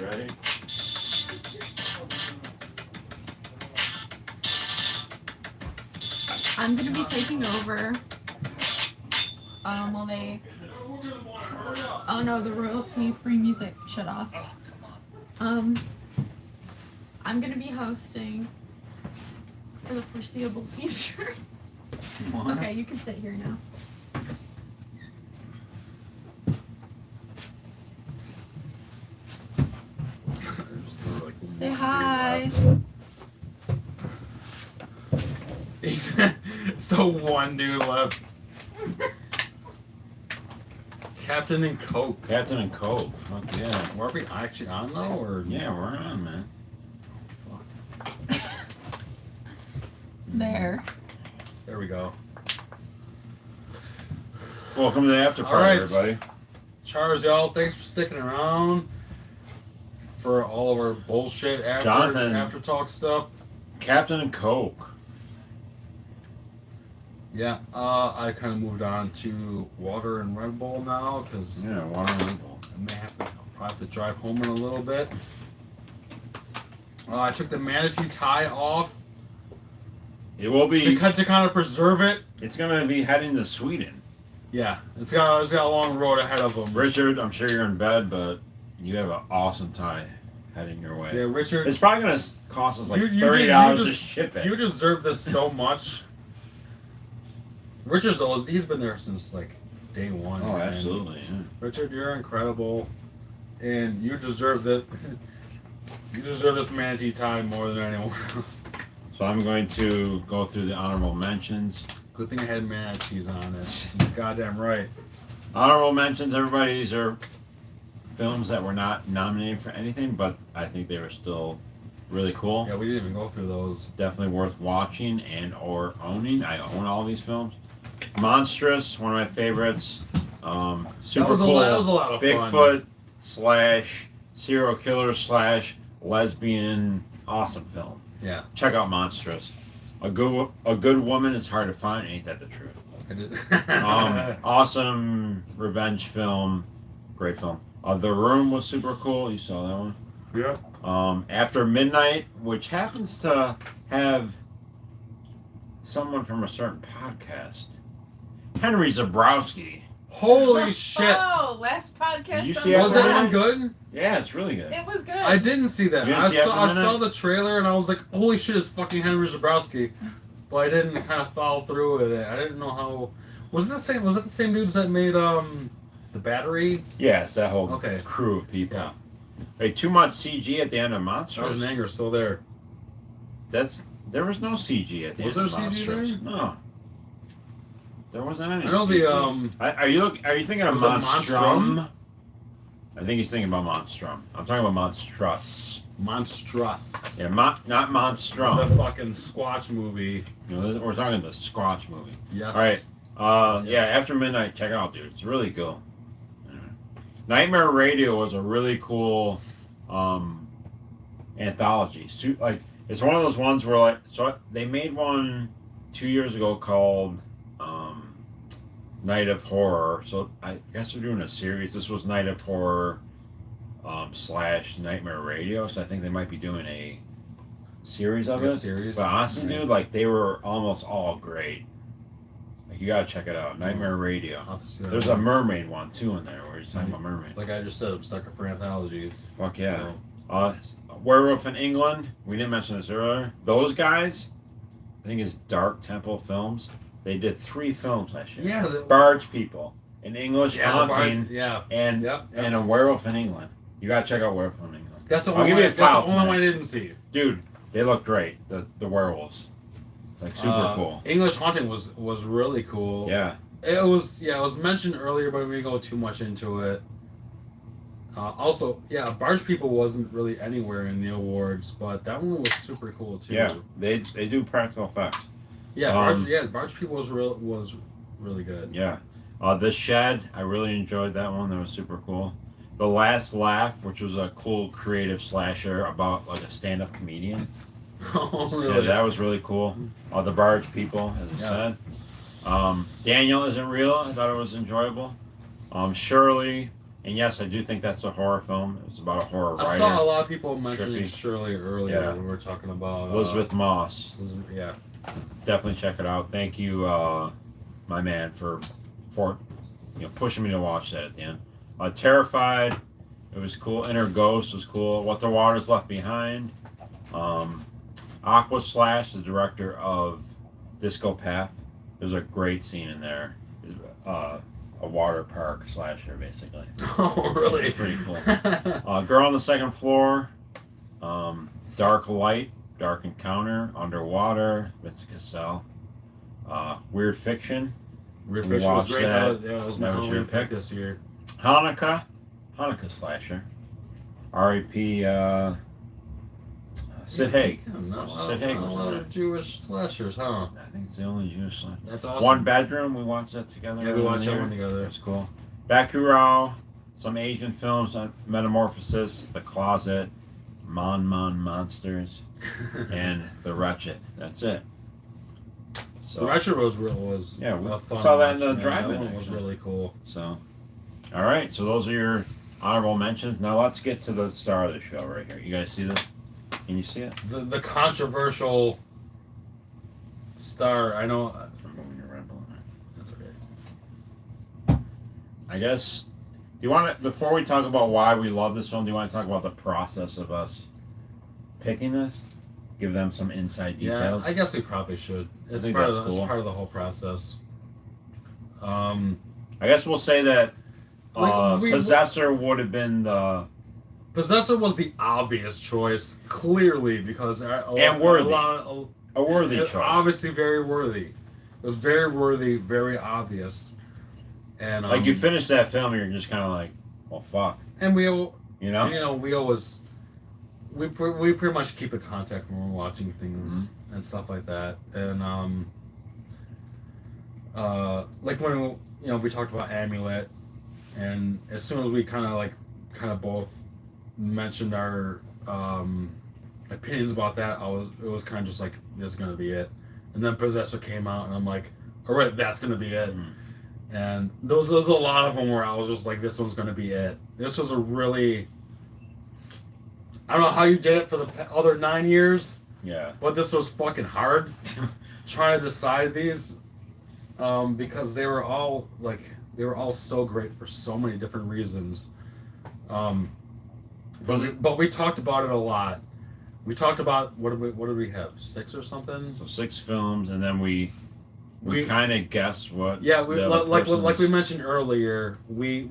ready? I'm gonna be taking over. While they. Oh no, the royalty-free music shut off. I'm gonna be hosting for the foreseeable future. What? Okay, you can sit here now. Say hi. It's the one dude left. Captain and Coke. Captain and Coke. Fuck yeah. Were we actually on though, or Yeah, we're on, man. There. There we go. Welcome to the after All party, right. everybody. Charles, y'all, thanks for sticking around for all of our bullshit Jonathan. after talk stuff. Captain and Coke. Yeah, I kind of moved on to water and Red Bull now because Yeah, water and Red Bull. I may have to drive home in a little bit. I took the manatee tie off It will be. to kind of preserve it. It's gonna be heading to Sweden. Yeah, it's got a long road ahead of them. Richard, I'm sure you're in bed, but you have an awesome tie heading your way. Yeah, Richard. It's probably gonna cost us like You- you $30 to just- ship it. You deserve this so much. Richard's always, he's been there since like day one. Oh, man. absolutely. Yeah. Richard, you're incredible, and you deserve that. You deserve this manatee tie more than anyone else. So I'm going to go through the honorable mentions. Good thing I had manatees on it. Goddamn right. Honorable mentions, everybody. These are films that were not nominated for anything, but I think they were still really cool. Yeah, we didn't even go through those. Definitely worth watching and or owning. I own all these films. Monstrous, one of my favorites. Super That was cool. that was a lot of fun. Bigfoot slash serial killer slash lesbian, awesome film. Yeah, Check out Monstrous. A good woman is hard to find. Ain't that the truth? I did. Awesome revenge film. Great film. The Room was super cool. You saw that one. Yeah. After Midnight, which happens to have someone from a certain podcast. Henry Zabrowski. Holy shit! Oh, last podcast. Did you on see the Was After that one left. good? Yeah, it's really good. It was good. I didn't see that. You didn't I see saw, After I saw Midnight? the trailer and I was like, holy shit, it's fucking Henry Zabrowski. But I didn't kind of follow through with it. I didn't know how. Was that the same dudes that made The Battery? Yeah, it's that whole Okay. crew of people. Yeah. Hey, too much CG at the end of Monsters. Schwarzenegger's still there. There was no CG at the Was end there of CG Monsters. there? No. There wasn't any. I know CG. the Are you thinking of Was it Monstrum? I think he's thinking about Monstrum. I'm talking about Monstrous. Monstrous. Yeah, not Monstrum. The fucking Squatch movie. We're talking the Squatch movie. Yes. All right. Yeah, After Midnight, check it out, dude. It's really cool. Nightmare Radio was a really cool anthology. It's one of those ones where they made one 2 years ago called Night of Horror. So I guess they're doing a series. This was Night of Horror / Nightmare Radio. So I think they might be doing a series of Like a it. series? But honestly, Right. dude, they were almost all great. You gotta check it out. Nightmare Radio. I'll have to see that There's one. a mermaid one too in there where he's talking about mermaid. Like I just said, I'm stuck for anthologies. Fuck yeah. So, Werewolf in England. We didn't mention this earlier. Those guys, I think it's Dark Temple Films. They did 3 films last year. yeah. Barge People, an English Yeah, haunting, yeah. and Yep. and a Werewolf in England. You gotta check out Werewolf in England. That's the I'll one. give you a That's pile the only tonight. one I didn't see. Dude, they look great. The werewolves, like super cool. English Haunting was really cool. Yeah. It was mentioned earlier, but we didn't go too much into it. Also, Barge People wasn't really anywhere in the awards, but that one was super cool too. Yeah. They do practical effects. Yeah, Um, Barge People was really good. Yeah. The Shed, I really enjoyed that one. That was super cool. The Last Laugh, which was a cool creative slasher about like a stand-up comedian. Oh, So really? that was really cool. The Barge People, as I said. Daniel Isn't Real, I thought it was enjoyable. Shirley And yes, I do think that's a horror film. It's about a horror writer. I saw a lot of people mentioning Trippy. Shirley earlier Yeah. when we were talking about Elizabeth Moss. Yeah. Definitely check it out. Thank you, my man, for pushing me to watch that at the end. Terrified. It was cool. Inner Ghost was cool. What the Waters Left Behind. Aqua Slash, the director of Disco Path. There's a great scene in there. A water park slasher, basically. Oh, really? It's pretty cool. Girl on the Second Floor. Dark Light, Dark Encounter, Underwater, Vincent Cassell. Weird Fiction. Weird We Fiction was watched great. that. That was That my was your only pick pick? this year. Hanukkah slasher. R.I.P. Sid Haig. Yeah, not Sid Haig a was lot in of Jewish slashers, huh? I think it's the only Jewish slasher. That's awesome. One Bedroom, we watched that together. Yeah, we watched that earlier. one together. That's cool. Bakurao, some Asian films, Metamorphosis, The Closet, Monsters, and The Wretched. That's it. So, The Retro Rose was Yeah, we a fun saw that in watch, the man. drive-in, That one was actually. really cool. So, all right. So those are your honorable mentions. Now let's get to the star of the show right here. You guys see this? Can you see it? The controversial star. I know. I'm moving your red balloon. That's okay. I guess. Do you want to, before we talk about why we love this film, do you want to talk about the process of us picking this? Give them some inside details. Yeah, I guess we probably should. It's think part of that's the, cool. it's part of the whole process. I guess we'll say that Possessor would have been the Possessor was the obvious choice, clearly, because worthy. a worthy it's choice. obviously very worthy. It was very worthy, very obvious, and Like you finish that film, and you're just kind of like, well, fuck, and we you know? we always we pretty much keep in contact when we're watching things Mm-hmm. and stuff like that, and like when we talked about Amulet, and as soon as we kind of both mentioned our opinions about that, it was kind of just like, this is gonna be it, and then Possessor came out, and I'm like, all right, that's gonna be it. Mhm. And there's a lot of them where I was just like, this one's gonna be it. This was a really, I don't know how you did it for the other 9 years, Yeah. but this was fucking hard trying to decide these, because they were all so great for so many different reasons. But we talked about it a lot. We talked about what did we have, 6 or something? So 6 films, and then we We- kind of guessed what. Yeah, the other like we person's- mentioned earlier, we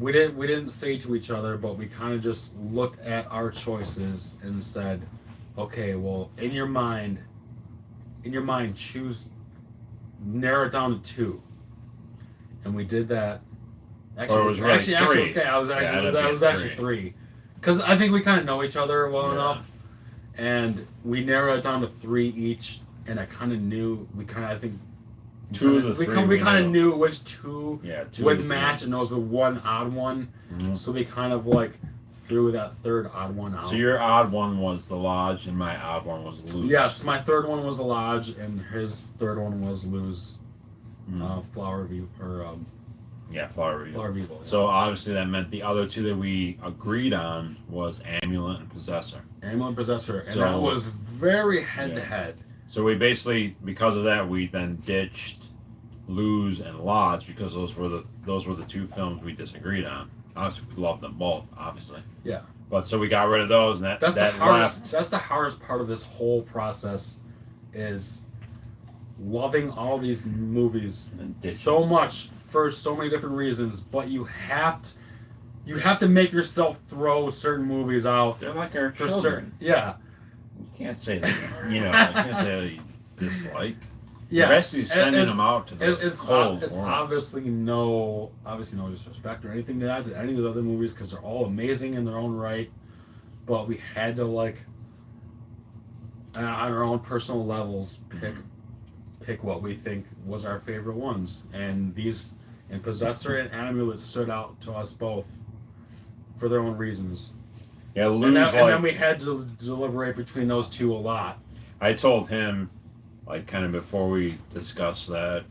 didn't say to each other, but we kind of just looked at our choices and said, okay, well, in your mind, narrow it down to 2, and we did that. Actually, Or it was really actually, 3. okay, I was actually, Yeah, that that'd was be actually 3, because I think we kind of know each other well Yeah. enough, and we narrowed it down to 3 each, and I kind of knew I think. 2 of the 3 we kind know. of knew which 2 Yeah, 2 would of the 3. match, and there was a one odd one, Mhm. so we kind of like threw that third odd one out. So your odd one was The Lodge, and my odd one was Lose. Yes, my third one was a Lodge, and his third one was Lose. Mhm. Flower View or Yeah, Flower View. Flower View. So obviously that meant the other 2 that we agreed on was Amulet and Possessor. Animal and Possessor, and So- that was very head to head. So we basically, because of that, we then ditched Lose and Lodge because those were the 2 films we disagreed on. Obviously, we loved them both, obviously. Yeah. But so we got rid of those, and that That's that the hardest. left. That's the hardest part of this whole process, is loving all these movies And ditch so them. much for so many different reasons, but you have to make yourself throw certain movies out They're like our for children. certain. Yeah, You can't say that. You can't say that you dislike. yeah. You're basically sending And- them out to the It's cold world. obviously no disrespect or anything to that to any of the other movies, because they're all amazing in their own right, but we had to on our own personal levels pick what we think was our favorite ones, and Possessor and Amulet stood out to us both for their own reasons. Yeah, And Lose then, and then we had to deliberate between those 2 a lot. I told him, kind of before we discussed that,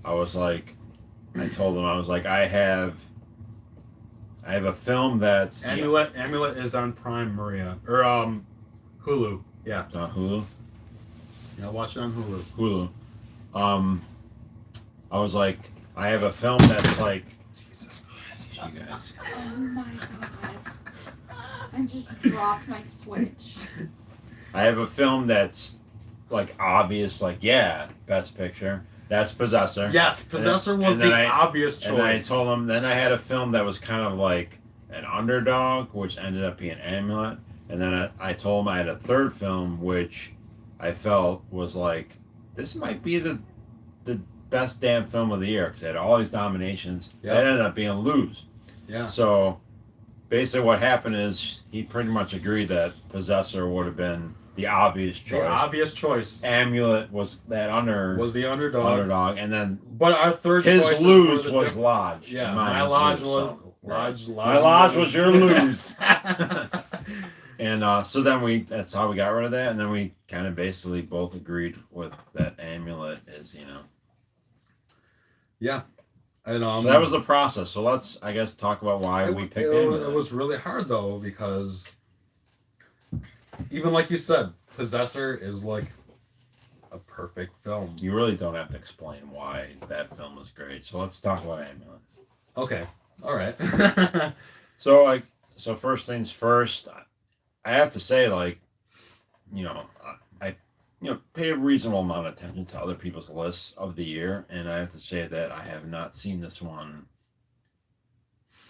I told him, I was like, I have I have a film that's Amulet is on Prime, Maria, or Hulu. Yeah, it's on Hulu. yeah, watch it on Hulu. Hulu. I was like, I have a film that's like, Jesus Christ, you guys. Oh my god. I just dropped my Switch. I have a film that's like obvious, like yeah, Best Picture. That's Possessor. Yes, Possessor was and then the obvious choice. And then I told him. Then I had a film that was kind of like an underdog, which ended up being Amulet. And then I told him I had a third film, which I felt was like, this might be the best damn film of the year because it had all these nominations. Yep. That ended up being Lose. Yeah. So basically, what happened is he pretty much agreed that Possessor would have been the obvious choice. The obvious choice. Amulet was that Was the underdog. and then But our third his choice Lose was Lodge. Yeah, and mine my Lodge Lose, was so, Lodge. My Lodge was your Lose. And so then that's how we got rid of that, and then we kind of basically both agreed with that Amulet is, Yeah. And so that was the process. So let's, I guess, talk about why we picked Amulet. It was really hard though, because even like you said, Possessor is like a perfect film. You really don't have to explain why that film is great. So let's talk about Amulet. Okay. All right. So first things first, I have to say, like, I pay a reasonable amount of attention to other people's lists of the year, and I have to say that I have not seen this one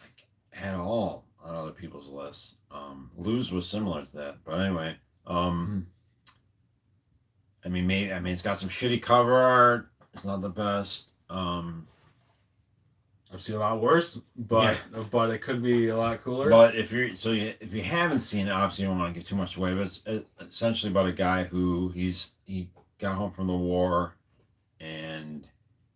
like at all on other people's lists. Lose was similar to that, but anyway, I mean, it's got some shitty cover art. It's not the best. I've seen a lot worse, but it could be a lot cooler. But if you haven't seen it, obviously you don't want to give too much away. But it's essentially about a guy who he got home from the war, and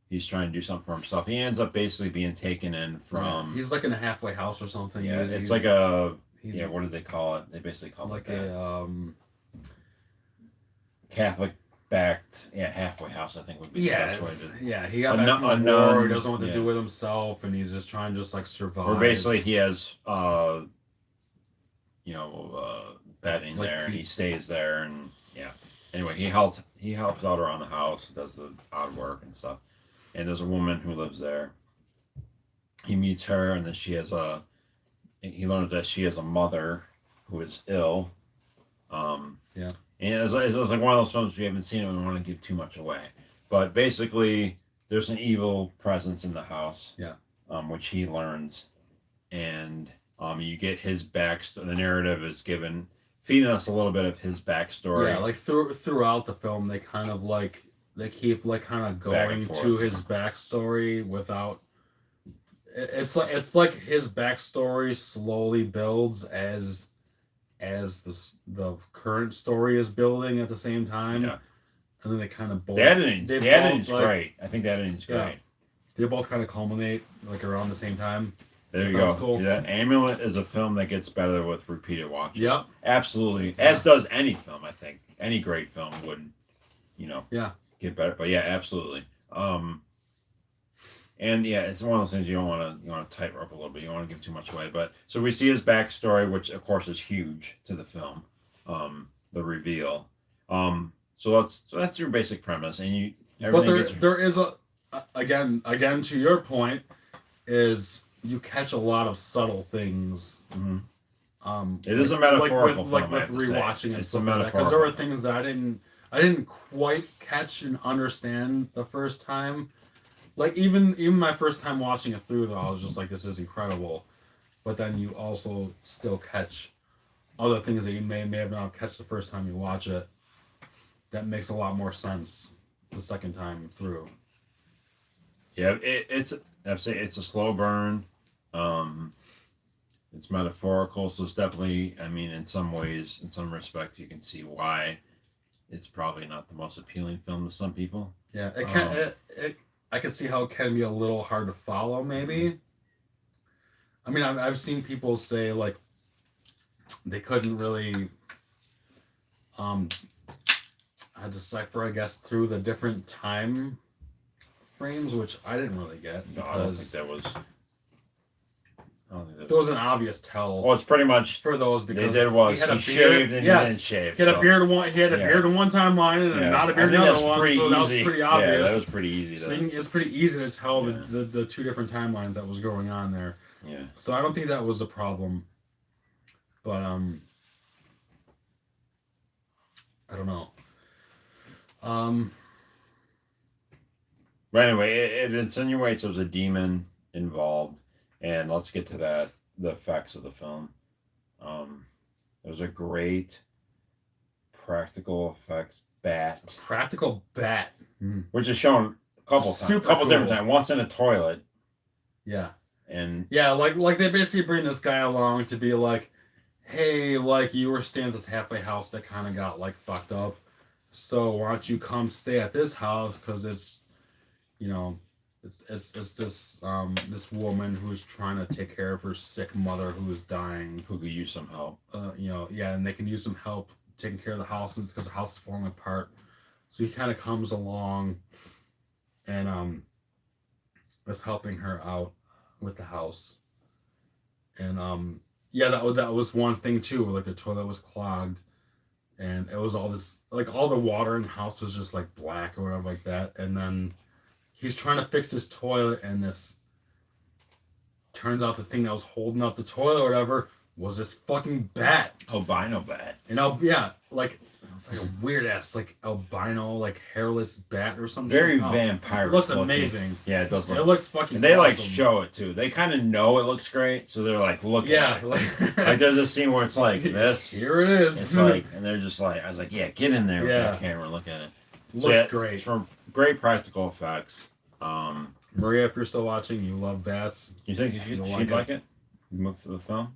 he's trying to do something for himself. He ends up basically being taken in from. He's like in a halfway house or something. Yeah, it's like what do they call it? They basically call like it a Catholic backed halfway house, I think would be the best way to. He got back from the war. He doesn't know what to do with himself, and he's just trying to survive. Or basically he has bedding Like there, and he stays there, and anyway, he helps out around the house, does the odd work and stuff. And there's a woman who lives there. He meets her, and then he learns that she has a mother who is ill. And it's like one of those films, if you haven't seen it, we don't want to give too much away. But basically, there's an evil presence in the house. Yeah. Which he learns, and you get his backstory. The narrative is feeding us a little bit of his backstory. Yeah, like throughout the film, they kind of keep kind of going to his backstory without. It's like his backstory slowly builds as the current story is building at the same time. Yeah. And then they kind of both. The editing's great. I think the editing's great. They both kind of culminate around the same time. There you go. Cool. See, that Amulet is a film that gets better with repeated watching. Yep. Absolutely. As does any film, I think. Any great film would, get better. But yeah, absolutely. And it's one of those things you want to tightrope a little bit. You don't want to give too much away. But so we see his backstory, which of course is huge to the film. The reveal. So that's your basic premise, and there is again to your point, is you catch a lot of subtle things. Mm-hmm. It is a metaphorical film. Like with rewatching and stuff like that, because there were things that I didn't quite catch and understand the first time. Like even my first time watching it through, though, I was just like, "This is incredible," but then you also still catch other things that you may have not catch the first time you watch it. That makes a lot more sense the second time through. Yeah, it's a slow burn. It's metaphorical, so it's definitely. I mean, in some ways, in some respect, you can see why it's probably not the most appealing film to some people. Yeah, I can see how it can be a little hard to follow, maybe. I mean, I've seen people say, like, they couldn't really decipher, I guess, through the different time frames, which I didn't really get. No, I don't think that was... I don't think there was an obvious tell Well, it's pretty much for those because they did was he had a he beard. shaved and Yes. he didn't shave. He had so- a beard one. He had a Yeah. beard in one timeline and Yeah. not a I beard in think the that's other one. pretty So that was easy. pretty Yeah, obvious. that was pretty easy. So To, it's pretty easy to tell Yeah. the two different timelines that was going on there. yeah. So I don't think that was a problem. But I don't know. But anyway, it insinuates there's a demon involved, and let's get to that. The effects of the film. There's a great practical effects bat, Practical bat. which is shown a couple times, Super couple different cool. times. Once in a toilet, Yeah. and Yeah, like they basically bring this guy along to be like, hey, like you were staying at this halfway house that kind of got like fucked up, so why don't you come stay at this house because it's, you know, it's this this woman who's trying to take care of her sick mother who is dying. who could use some help. You know, yeah, and they can use some help taking care of the house because the house is falling apart. So he kind of comes along and is helping her out with the house. And yeah, that was one thing too. Like the toilet was clogged, and it was all this like all the water in the house was just like black or whatever like that. And then he's trying to fix this toilet, and this turns out the thing that was holding up the toilet or whatever was this fucking bat. Albino bat. And yeah, like it's like a weird ass like albino like hairless bat or something. Very Oh, vampire. It looks looking. amazing. Yeah, it does It look. looks fucking. And they like awesome. show it too. They kind of know it looks great, so they're like, look Yeah, at it. like, Like there's a scene where it's like this. Here it is. It's like, and they're just like, I was like, yeah, get in there with Yeah. that camera and look at it. looks yeah, great. It's from great practical effects. Maria, if you're still watching, you love bats. You think You she'd don't like, like it? Move to the film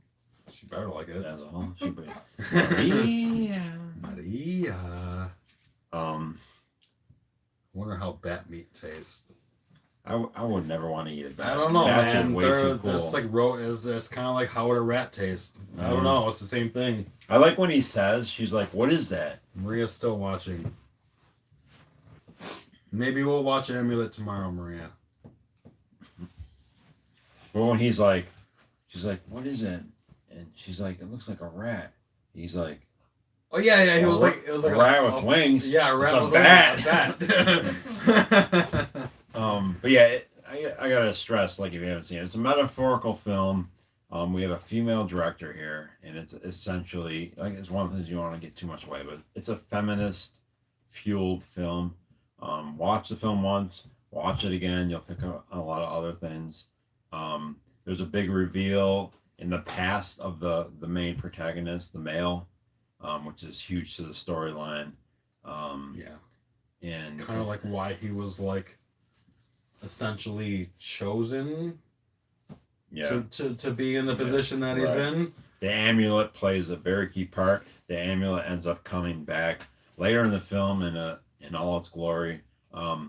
She better like it. as a whole. She'd be. Maria. Um, Wonder how bat meat tastes. I would never want to eat a bat. I don't know, Bats man. are way They're too cool. it's like it's kind of like how would a rat taste. I don't Mhm. know. It's the same thing. I like when he says, she's like, what is that? Maria's still watching. Maybe we'll watch Amulet tomorrow, Maria. But when he's like, she's like, what is it? And she's like, it looks like a rat. He's like, Oh yeah. He A was ra- like it was like a rat with wings. Yeah, a rat It's a with bat. wings. A bat. but yeah, I gotta stress, like if you haven't seen it, it's a metaphorical film. We have a female director here, and it's essentially like it's one of the things you don't want to get too much away, but it's a feminist fueled film. Watch the film once, watch it again, you'll pick up on a lot of other things. There's a big reveal in the past of the main protagonist, the male, which is huge to the storyline. Yeah. And Kind of like why he was like essentially chosen yeah, to be in the position that he's Right. in. the amulet plays a very key part. The amulet ends up coming back later in the film in all its glory. Yeah,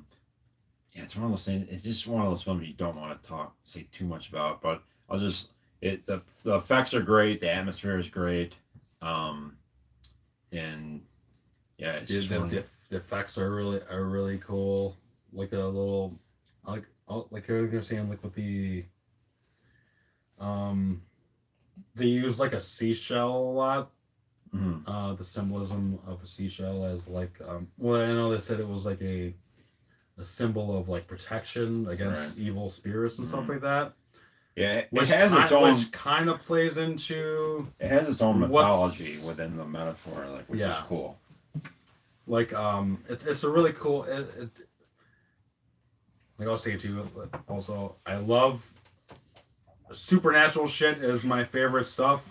it's one of those things. It's just one of those films you don't want to say too much about. But I'll just the effects are great. The atmosphere is great. And yeah, it's just The effects are really cool. Like the little like you're saying like with the they use like a seashell a lot. Mhm. The symbolism of a seashell as like well I know they said it was like a symbol of like protection against evil spirits and stuff Mhm. like that. Yeah, it Which has its own. which kind of plays into It has its own What's- mythology within the metaphor, like which is Yeah. cool. like it's a really cool like I'll say it to you also I love supernatural shit is my favorite stuff.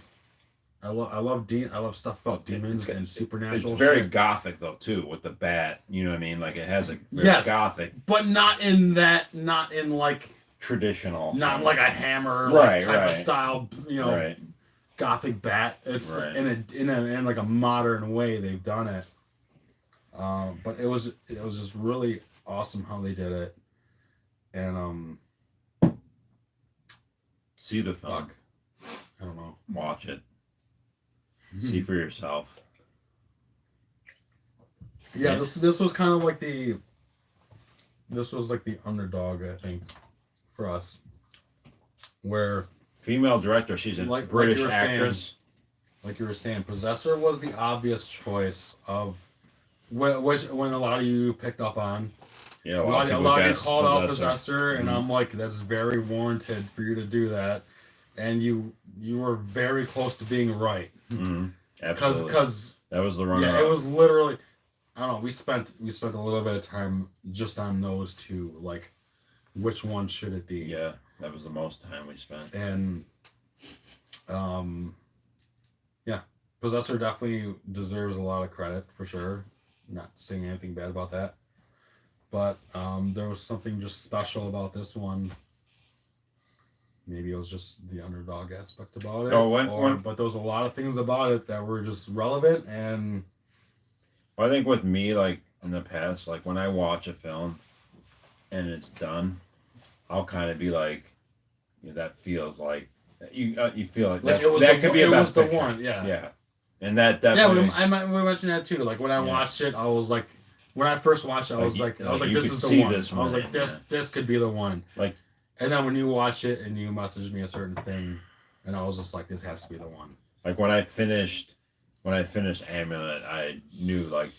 I love stuff about demons and supernatural It's very shit. gothic though too, with the bat. You know what I mean? Like it has a very Yes. gothic, But not in like traditional. not sense. like a hammer Right, type of right. style, Right. gothic bat. It's Right. in like a modern way they've done it. But it was just really awesome how they did it. And See the film. fuck. I don't know. Watch it. See for yourself. Yeah, this was kind of like the underdog, I think, for us. Where female director. She's a Like British you were saying. actress. Like you were saying, Possessor was the obvious choice of which when a lot of you picked up on. Yeah, A lot of you guessed called out Possessor. Possessor, and Mhm. I'm like, that's very warranted for you to do that, and you were very close to being right. Mhm. Absolutely. Because That was the runner. yeah, it was literally, I don't know. We spent a little bit of time just on those two, like, which one should it be? Yeah, that was the most time we spent. And yeah, Possessor definitely deserves a lot of credit for sure. Not saying anything bad about that, but there was something just special about this one. Maybe it was just the underdog aspect about it. Oh, but there was a lot of things about it that were just relevant. And I think with me, like in the past, like when I watch a film and it's done, I'll kind of be like, that feels like you feel like that, it was that could be a it best was the picture. one, yeah. Yeah, and that Yeah, definitely. we mentioned that too. Like when I watched it, I was like, when I first watched it, I was like, you this could is the see one. this I was one, like, yeah. this could be the one. Like- and then when you watch it and you messaged me a certain thing, and I was just like, this has to be the one. Like when I finished Amulet, I knew like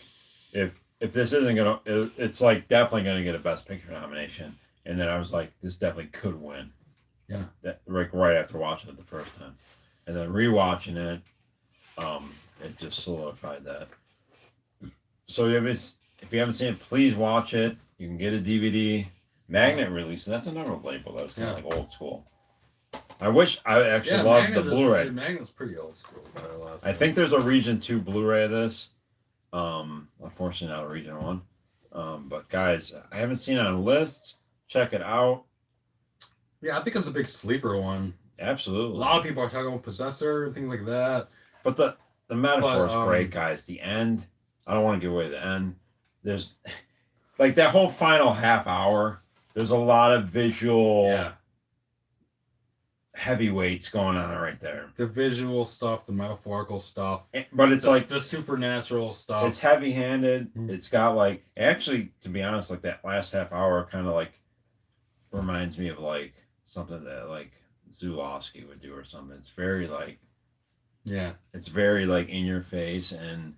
if this isn't gonna, it's like definitely gonna get a Best Picture nomination. And then I was like, this definitely could win. Yeah. That like right after watching it the first time, and then rewatching it, it just solidified that. So if you haven't seen it, please watch it. You can get a DVD. Magnet release. That's another label that's kind of like old school. I wish I actually loved the Blu-ray. Magnet's pretty old school. I think there's a Region 2 Blu-ray of this. Unfortunately, not a Region 1. But guys, I haven't seen it on lists. Check it out. Yeah, I think it's a big sleeper one. Absolutely. A lot of people are talking about Possessor and things like that. But the metaphor is But, great, guys. The end. I don't want to give away the end. There's like that whole final half hour. There's a lot of visual heavyweights going on right there. The visual stuff, the metaphorical stuff. But it's like the supernatural stuff. it's heavy-handed. Mm. It's got like actually, to be honest, like that last half hour kind of like reminds me of like something that like Zulawski would do or something. It's very like it's very like in your face and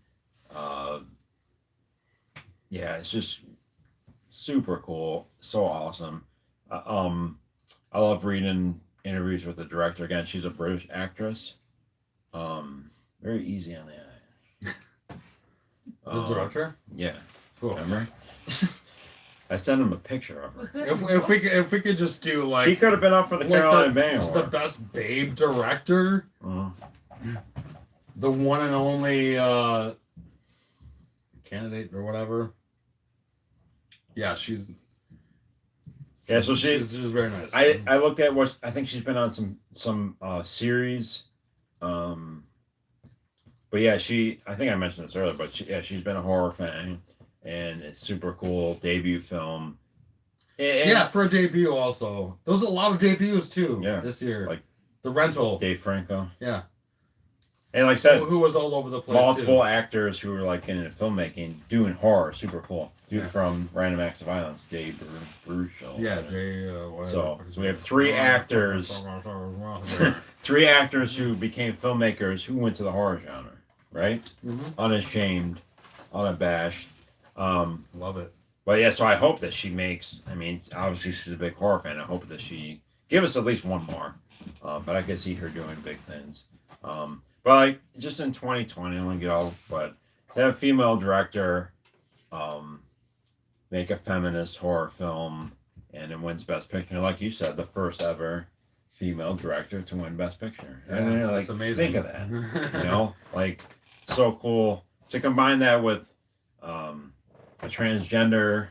it's just super cool, so awesome. I love reading interviews with the director. Again, she's a British actress. Very easy on the eye. The director? Yeah. Cool. Remember? I sent him a picture of her. Was there If we could just do like She could have been up for the Caroline Bang the Award. best babe director, the one and only candidate or whatever. Yeah, she's So she's very nice. I looked at what I think she's been on some series, but yeah, I think I mentioned this earlier, but she's been a horror fan, and it's super cool debut film. And for a debut also. There's a lot of debuts too. Yeah, this year, like The Rental. Dave Franco. Yeah, and like I said, who was all over the place. multiple too. actors who were like into filmmaking doing horror, super cool. Dude Yeah. from Random Acts of Violence, Dave Bruchel. Yeah, Jay. So we have three actors. Three actors who became filmmakers who went to the horror genre, right? Mhm. Unashamed, unabashed. Love it. But yeah, so I hope that she makes. I mean, obviously she's a big horror fan. I hope that she give us at least one more. But I could see her doing big things. But like just in 2020, I don't want to get all. But to have a female director, make a feminist horror film, and it wins Best Picture. Like you said, the first ever female director to win Best Picture. Yeah, I mean, like, that's amazing. think of that. You know, like so cool to combine that with a transgender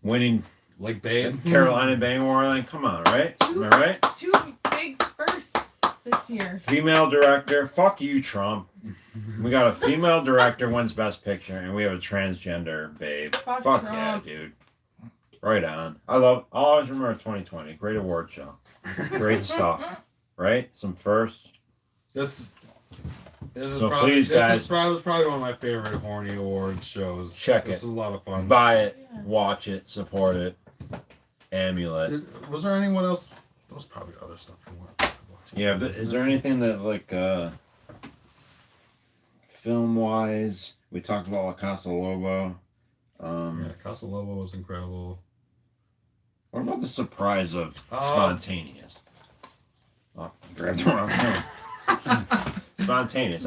winning Like Babe. Carolina Bang Award. Like, come on, right? Am I right? two big firsts this year? Female director. Fuck you, Trump. We got a female director wins Best Picture, and we have a transgender babe. Fuck Fuck yeah, Trump. dude. Right on. I'll always remember 2020. Great award show. Great stuff. Right? Some firsts. This is So probably, please, guys. was probably one of my favorite horny award shows. Check This it. is a lot of fun. Buy it, Yeah. watch it, support it. Amulet. Was there anyone else? There was probably other stuff we wanted to talk about Yeah, but is there anything that like film wise? We talked about La Casa Lobo. Yeah, Casa Lobo was incredible. What about the surprise of Oh. Spontaneous? Oh, I grabbed the wrong film. Spontaneous.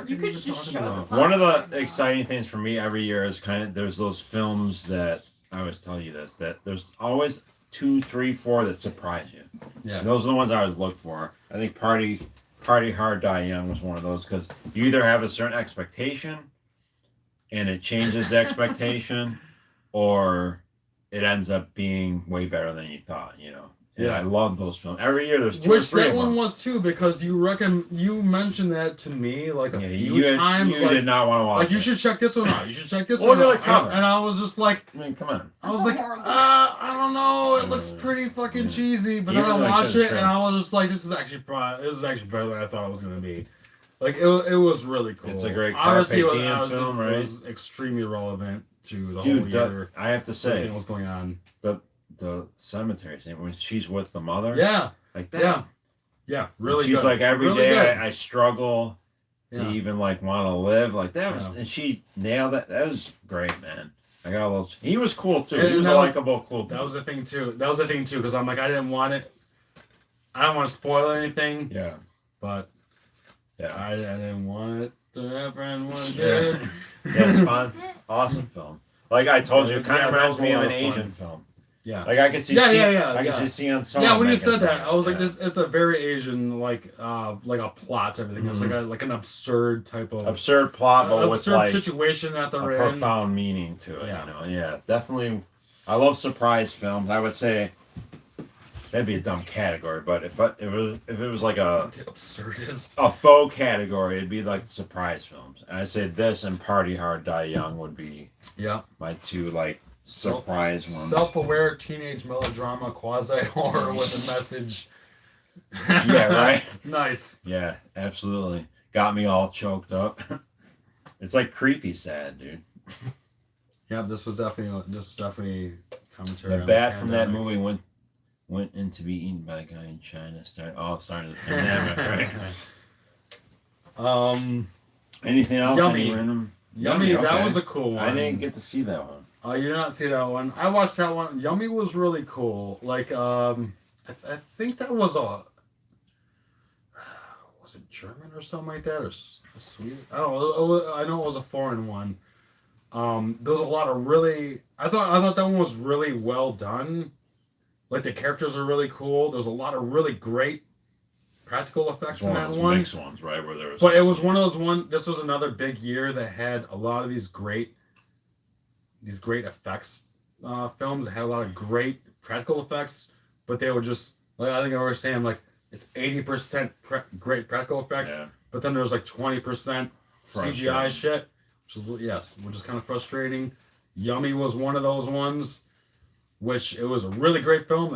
You could just show the One of the popcorn box. exciting things for me every year is kind of there's those films that I always tell you this, that there's always 2, 3, 4 that surprise you. Yeah. And those are the ones I always look for. I think Party Hard Die Young was one of those because you either have a certain expectation and it changes the expectation, or it ends up being way better than you thought. You know. And Yeah. I love those films. Every year there's 2 or Which 3 that of one them. was too, because you mentioned that to me like a Yeah, few times. you like, did not want to watch like you it. should check this one out. You should check this Look one at out. the cover. And I was just like, I mean, come on. I was That's like, a horrible- I don't know. It looks pretty fucking cheesy. But then Even I though it watched says it and trim. I was just like, this is actually better than I thought it was gonna be. Like it was really cool. It's a great Obviously, Carpe Diem it film, right? was extremely relevant to the Dude, whole year. I have to say, Everything was going on. the cemetery scene when she's with the mother. Yeah, Like that. yeah, yeah. Really She's good. like, every really day good. I struggle to Yeah. even like want to live. Like that was, Yeah. and she nailed it. That was great, man. I got a little. He was cool too. And He was a that was- likable, cool. That was the thing too. Because I'm like, I didn't want it. I don't want to spoil anything, Yeah. but Yeah. I didn't want it to happen when it Yeah. did. Yeah, it's fun. Awesome film. Like I told you, it kind Yeah, of that reminds was a me of lot an of fun. Asian film. Yeah. Like I could see. Yeah, Sian- yeah, I could yeah. see Sian Song. Yeah, when you making said that, fun. I was like, Yeah. this it's a very Asian like a plot to everything. It's Mhm. like an absurd type of absurd plot, but with absurd like situation that a they're in. profound meaning to it. Yeah. You know, yeah, definitely. I love surprise films. I would say that'd be a dumb category, but if it was like a Absurdist. faux category, it'd be like surprise films. And I'd say this and Party Hard Die Young would be Yeah. my 2 like surprise ones. Self-aware teenage melodrama, quasi horror with a message. Yeah, right. Nice. Yeah, absolutely. Got me all choked up. It's like creepy sad, dude. Yeah, this was definitely commentary. The on bat from that pandemic. movie went in to be eaten by a guy in China. Started the pandemic, right? Anything else? Yummy. Any random? Yummy, that okay. was a cool one. I didn't get to see that one. Oh, you did not see that one? I watched that one. Yummy was really cool. Like, I think that was was it German or something like that, or Swedish? I don't know. I know it was a foreign one. There was a lot of really. I thought that one was really well done. Like the characters are really cool. There's a lot of really great practical effects It's in one that of those one. mixed ones, right? Where there was. But it was one of those This was another big year that had a lot of these great effects films. That had a lot of great practical effects, but they were just like I think I was saying like it's 80% great practical effects, Yeah. but then there's like 20% CGI Frustrating. shit, which is kind of frustrating. Yummy was one of those ones, which it was a really great film.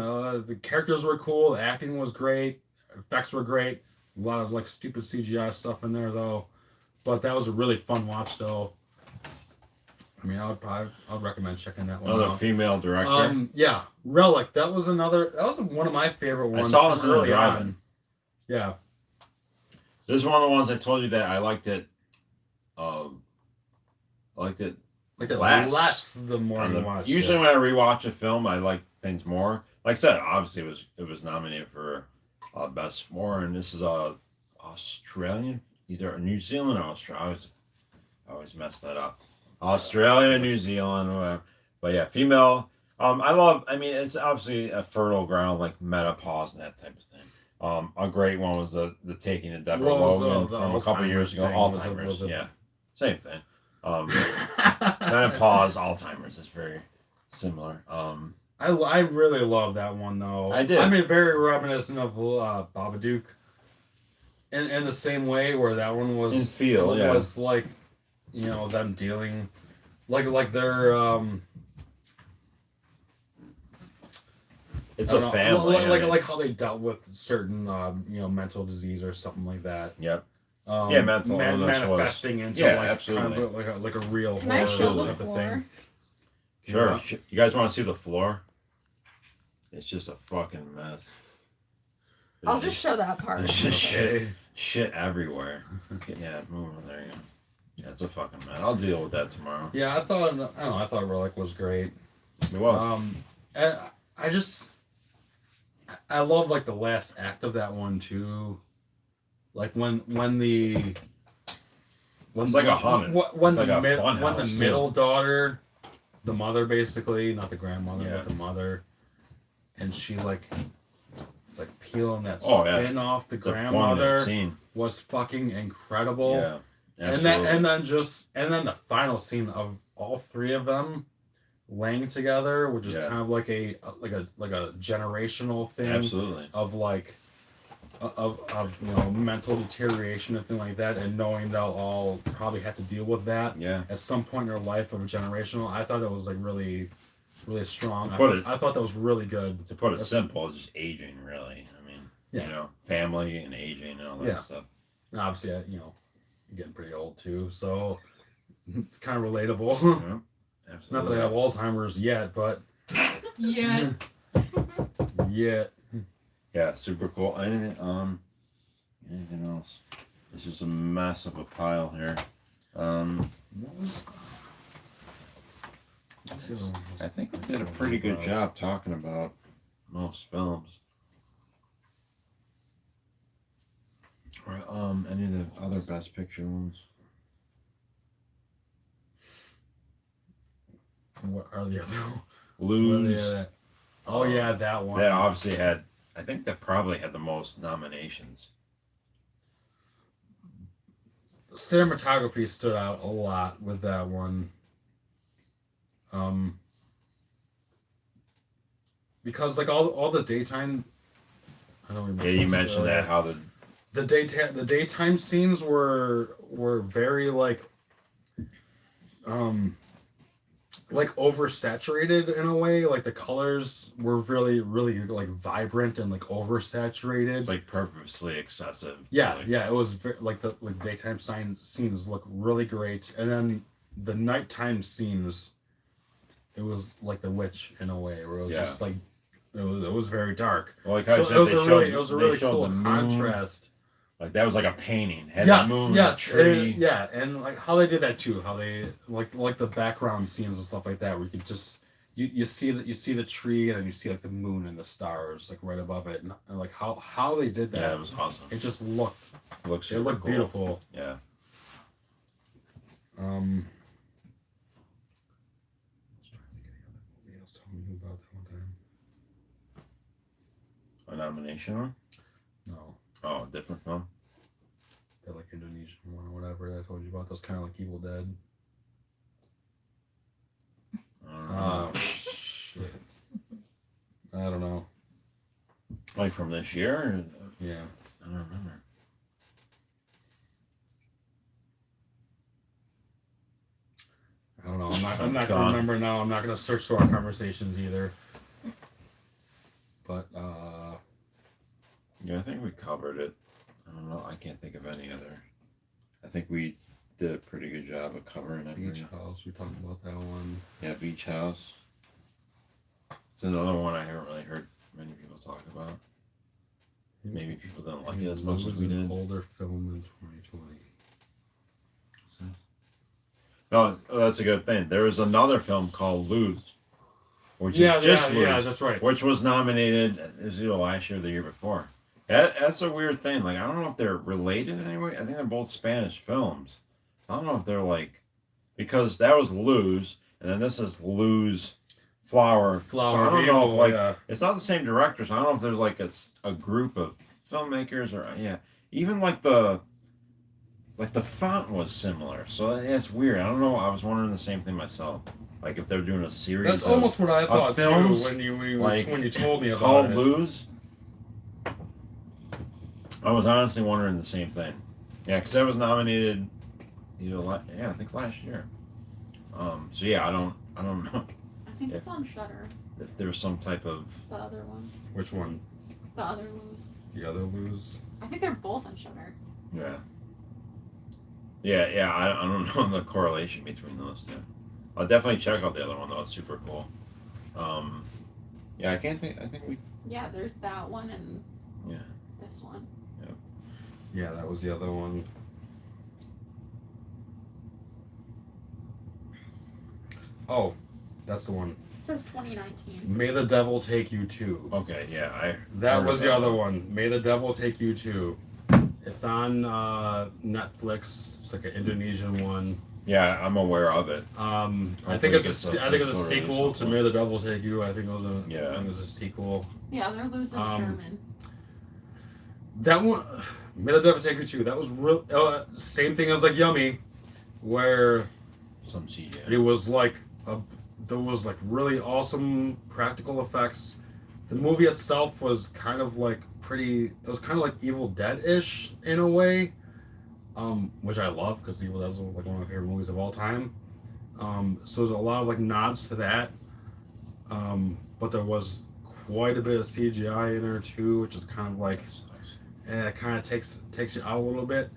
The characters were cool, the acting was great, effects were great. A lot of like stupid CGI stuff in there though, but that was a really fun watch though. I mean, I'd recommend checking that one Another out. female director. Yeah, Relic. That was one of my favorite ones. saw this from in the early drive-in. on. Yeah. This is one of the ones I told you that I liked it. I liked it. Like it Less. less the more you watch. Usually it. when I rewatch a film, I like things more. Like I said, obviously it was nominated for best foreign. This is Australian, either New Zealand or Australia. I always mess that up. Australia, New Zealand, whatever. But yeah, female. I mean, it's obviously a fertile ground like menopause and that type of thing. A great one was the Taking of Deborah What was, Logan the from a couple years ago. Alzheimer's thing? Alzheimer's, Was it- yeah, same thing. Menopause, Alzheimer's is very similar. I really love that one though. I did. I mean, very reminiscent of Babadook. In the same way where that one was In feel, yeah. was like, them dealing, like their It's I don't a know, family. I mean, like how they dealt with certain mental disease or something like that. Yep. Yeah, mental illness was- manifesting into yeah, like absolutely. kind of like a real Can I horror show the type of floor? thing. Sure. Yeah. You guys want to see the floor? It's just a fucking mess. I'll just show that part. There's just Okay. shit everywhere. Yeah, move over there. You go. Yeah, it's a fucking mess. I'll deal with that tomorrow. Yeah, I thought I thought Relic was great. It was. And I love like the last act of that one too. Like when It's like a haunted. when It's like a fun when the house, too. middle daughter, the mother basically, not the grandmother, Yeah. but the mother, and she like it's like peeling that Oh, yeah. skin off the The one in that grandmother scene. was fucking incredible. Yeah. And Absolutely. then the final scene of all three of them laying together, which is Yeah. kind of like a generational thing Absolutely. of like of mental deterioration and things like that, and knowing they'll all probably have to deal with that Yeah. at some point in their life of a generational. I thought it was like really strong. To put it- I thought that was really good. To put it That's- simple, it's just aging, really. I mean, Yeah. family and aging and all that Yeah. stuff. And obviously, I'm getting pretty old too, so it's kind of relatable. Yeah. Not Absolutely. that I have Alzheimer's yet, but Yeah. yet. Yeah, super cool. Anything else? This is a mess of a pile here. What was? what's the other one? I think we did a pretty good job talking about most films. Or, any of the other Best Picture ones? What are the other? Lose. Oh yeah, that one. That obviously had. I think that probably had the most nominations. Cinematography stood out a lot with that one. Because like all the daytime. I don't remember. Yeah, you mentioned that how the daytime scenes were very like oversaturated in a way. Like the colors were really like vibrant and like oversaturated. it's like purposely excessive. Yeah, Like, yeah, it was like the daytime scenes look really great, and then the nighttime scenes, it was like The Witch in a way, where it was Yeah. just like it was very dark. Well, like So I it said, was they a showed, really it was a they really showed cool the moon. contrast. Like that was like a painting. Had Yes, the moon, yes, the tree. and, yeah, and like how they did that too, how they like the background scenes and stuff like that, where you could just you see the tree, and then you see like the moon and the stars like right above it, and like how they did that. Yeah, it was awesome. It just looked It looks it super looked cool. beautiful. Yeah. Um, I was trying to think of any other movie I was telling you about that one time. A nomination one? No, Oh, a different film. that like Indonesian one or whatever that I told you about. That's kind of like Evil Dead. I don't know. Oh shit! I don't know. Like from this year? Or, Yeah. I don't remember. I don't know. I'm not Gone. gonna remember now. I'm not gonna search through our conversations either. But Yeah, I think we covered it. I don't know. I can't think of any other. I think we did a pretty good job of covering it. Beach House, we talked about that one. Yeah, Beach House. It's another one I haven't really heard many people talk about. Maybe people didn't like it as much as we an did. older film in 2020. No, that's a good thing. There was another film called Lose, which is just Lose, yeah, that's right. which was nominated. It was either last year or the year before. That's a weird thing. Like, I don't know if they're related in any way. I think they're both Spanish films. I don't know if they're like, because that was Lose, and then this is Lose Flower. So I don't know if like yeah. it's not the same director. So I don't know if there's like a group of filmmakers or even like the font was similar. So it's weird. I don't know. I was wondering the same thing myself. Like if they're doing a series. That's of almost what I thought films, too when like, you told me about called it. Lose. I was honestly wondering the same thing. Yeah, because that was nominated I think last year. So yeah, I don't know I think it's on Shutter. if there was some type of The other one. Which one? The other Lose. The other Lose? I think they're both on Shutter. yeah. I don't know the correlation between those two. I'll definitely check out the other one though. It's super cool. Yeah, I can't think. I think we. Yeah, there's that one and Yeah. this one. Yeah, that was the other one. Oh, that's the one. It says 2019. May the Devil Take You Too. Okay, yeah, I. That heard was the about other that. one. May the Devil Take You Too. It's on Netflix. It's like an Indonesian one. Yeah, I'm aware of it. I Hopefully think it it's gets I think it's a physical release sequel at to some May the Devil Take You. I think it was a Yeah. I think it was a sequel. Yeah, their lose is German. That one, May the Devil Take You Too. That was real. Same thing as like Yummy, where Some CGI. it was like there was like really awesome practical effects. The movie itself was kind of like pretty. It was kind of like Evil Dead-ish in a way, which I love because Evil Dead is like one of my favorite movies of all time. So there's a lot of like nods to that, but there was quite a bit of CGI in there too, which is kind of like it kind of takes you out a little bit.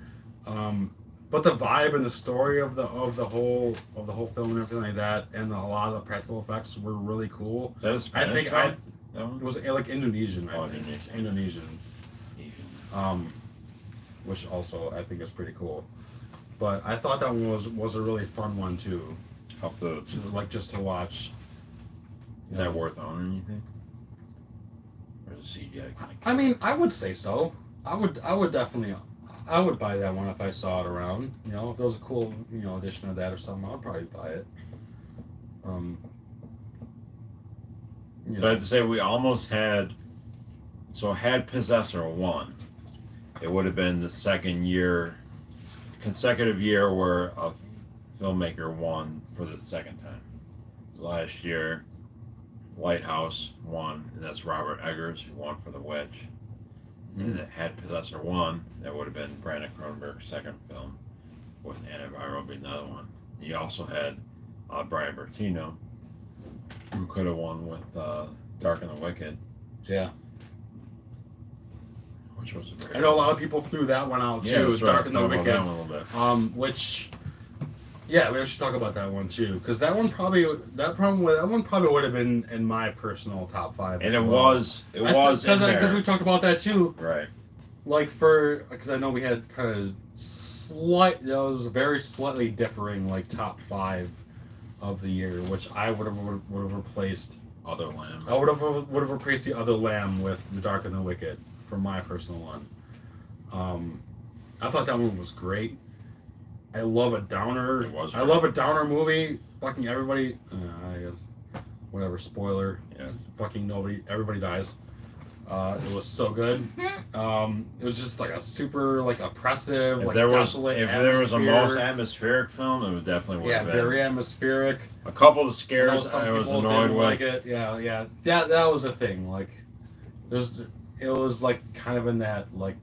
But the vibe and the story of the whole film and everything like that, and a lot of the practical effects were really cool. Is that a Spanish think film? I- That It one? was like Indonesian, Oh, I think. Indonesian. Indonesian. Which also I think is pretty cool. But I thought that one was a really fun one too, Help the. just to watch. Is that worth owning? You think? Or is it CGI? I mean, I would say so. I would definitely. I would buy that one if I saw it around. You know, if there was a cool edition of that or something, I'd probably buy it. But I have to say, we almost had. So had Possessor won, it would have been the consecutive year where a filmmaker won for the second time. Last year, Lighthouse won, and that's Robert Eggers who won for The Witch. And it had Possessor won, that would have been Brandon Cronenberg's second film, with Antiviral being the other one. You also had Brian Bertino, who could have won with Dark and the Wicked, Yeah. which was a very. I know a lot of people threw that one out Yeah, too. that's right. Dark and the Talk about Wicked. that one a little bit. Which, yeah, we should talk about that one too, because that one probably would have been in my personal top 5. And as it well. was in there. Because we talked about that too. Right. Like because I know we had kind of was very slightly differing like top 5 of the year, which I would have replaced. Other Lamb. I would have replaced the Other Lamb with The Dark and the Wicked for my personal one. I thought that one was great. I love a downer. It was I love a downer movie. Fucking everybody. I guess whatever. Spoiler. Yeah. Fucking everybody dies. It was so good. It was just like a super like oppressive, If like there was desolate a atmosphere. most atmospheric film, it would definitely would Yeah, have been. very atmospheric. A couple of the I scares know some I was people annoyed didn't with. like it. Yeah. That was the thing. Like, it was like kind of in that like,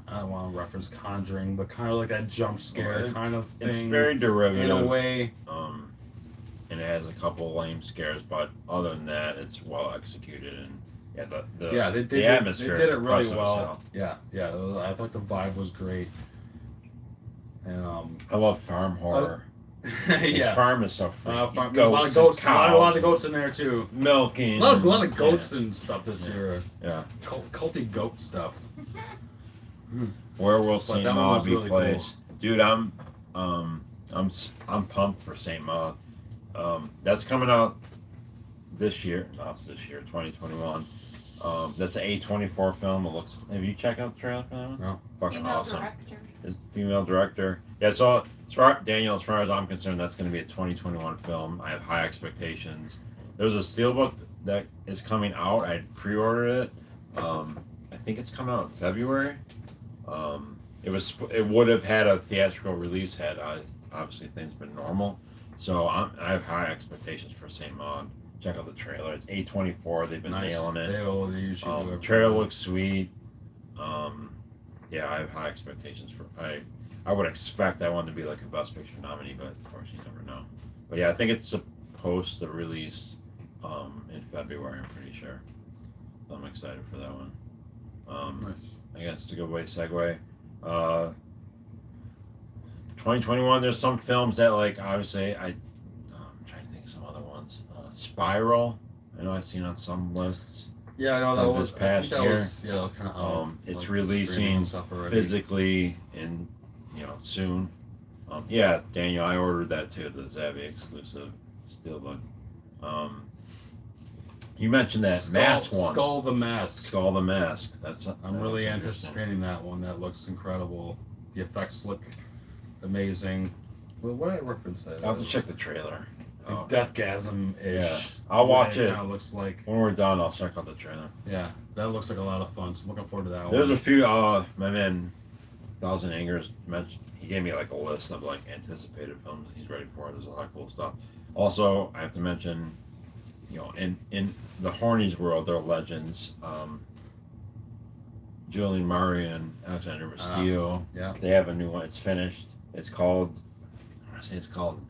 I don't want to reference Conjuring, but kind of like that jump scare Right. kind of thing. It's very derivative. in a way. And it has a couple lame scares, but other than that, it's well executed and They atmosphere. did is it really impressive as well. hell. Yeah. I thought the vibe was great. And I love farm horror. His yeah. farm is so freaky. There's a lot of goats. A lot cows, of goats in there too. milking. A lot of goats and stuff this year. Yeah. Culty goat stuff. Where will But Saint that one Maud was be really placed? Dude, I'm pumped for Saint Maud. That's coming out this year. Not this year, 2021. That's an A24 film. It looks. Have you checked out the trailer for that one? No. Fucking Female awesome. director. It's female director. Yeah, so Daniel, as far as I'm concerned, that's going to be a 2021 film. I have high expectations. There's a steelbook that is coming out. I pre-ordered it. I think it's coming out in February. It would have had a theatrical release had obviously things been normal. So I have high expectations for Saint Maud. Check out the trailer. It's A24. They've been Nice. nailing it. They usually do The it. trailer looks sweet. Yeah, I have high expectations for. I would expect that one to be like a Best Picture nominee, but of course you never know. But yeah, I think it's supposed to release in February. I'm pretty sure. So I'm excited for that one. Nice. I guess it's a good way to segue. 2021. There's some films that like obviously I'm trying to think of some other ones. Spiral. I know I've seen on some lists. Yeah, I know from that this was past I think that year. was, yeah, that was kind of It's like, releasing streaming and stuff already. physically in soon. Yeah, Daniel, I ordered that too, the Zavvi exclusive Steelbook. You mentioned that mask one. Skull the Mask. Skull the Mask. I'm really looks interesting. anticipating that one. That looks incredible. The effects look amazing. Well, what did I reference that? I'll have to check the trailer. Like Deathgasm-ish. Yeah, I'll watch it. Kind of looks like. When we're done, I'll check out the trailer. Yeah, that looks like a lot of fun. So I'm looking forward to that There's one. a few. My man, Thousand Angers mentioned. He gave me like a list of like anticipated films he's ready for. There's a lot of cool stuff. Also, I have to mention, in the Hornies world, they're legends. Julian Murray and Alexander Castillo. Yeah. They have a new one. It's finished. It's called. I want to say it's called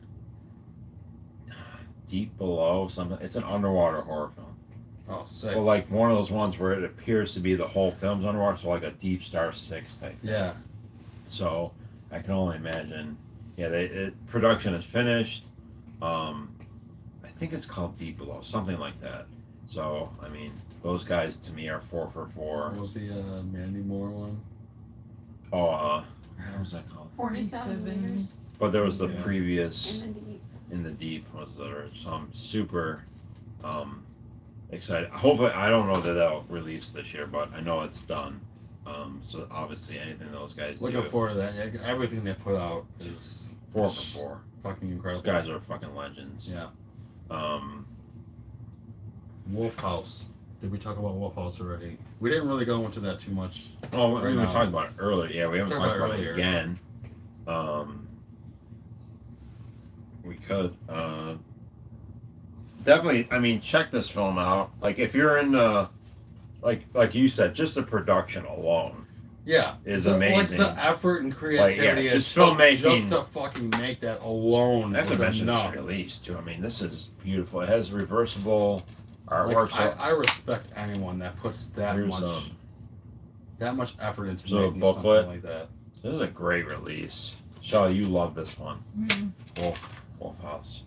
Deep Below something. It's an underwater horror film. Oh, sick. Well, like one of those ones where it appears to be the whole film's underwater, so like a Deep Star 6 type thing. Yeah. So I can only imagine. Yeah, production is finished. I think it's called Deep Below, something like that. So I mean, those guys to me are 4 for 4. What was the Mandy Moore one? Oh, what was that called? 47 meters But there was the Yeah. previous in the deep. In the Deep was there. So I'm super excited. Hopefully, I don't know that they'll release this year, but I know it's done. So obviously, anything those guys Looking do, forward to that. Yeah, everything they put out is 4 for 4. fucking Those incredible. guys are fucking legends. Yeah. Um, Wolf House. Did we talk about Wolf House already? We didn't really go into that too much. oh, we Right were now. talking about it earlier. Yeah, we haven't Talked talked about about it it earlier. again. We could. Definitely. I mean, check this film out. Like, if you're in like you said, just the production alone Yeah. is Like amazing. the effort and creativity yeah, it just took filmmaking. just to fucking make that alone I have to was mention enough. this release too. I mean, this is beautiful. It has reversible Like, artwork. I respect anyone that puts that Here's, much effort into so making booklet. something like that. This is a great release. Shelley, you love this one. Mm-hmm. Wolf House.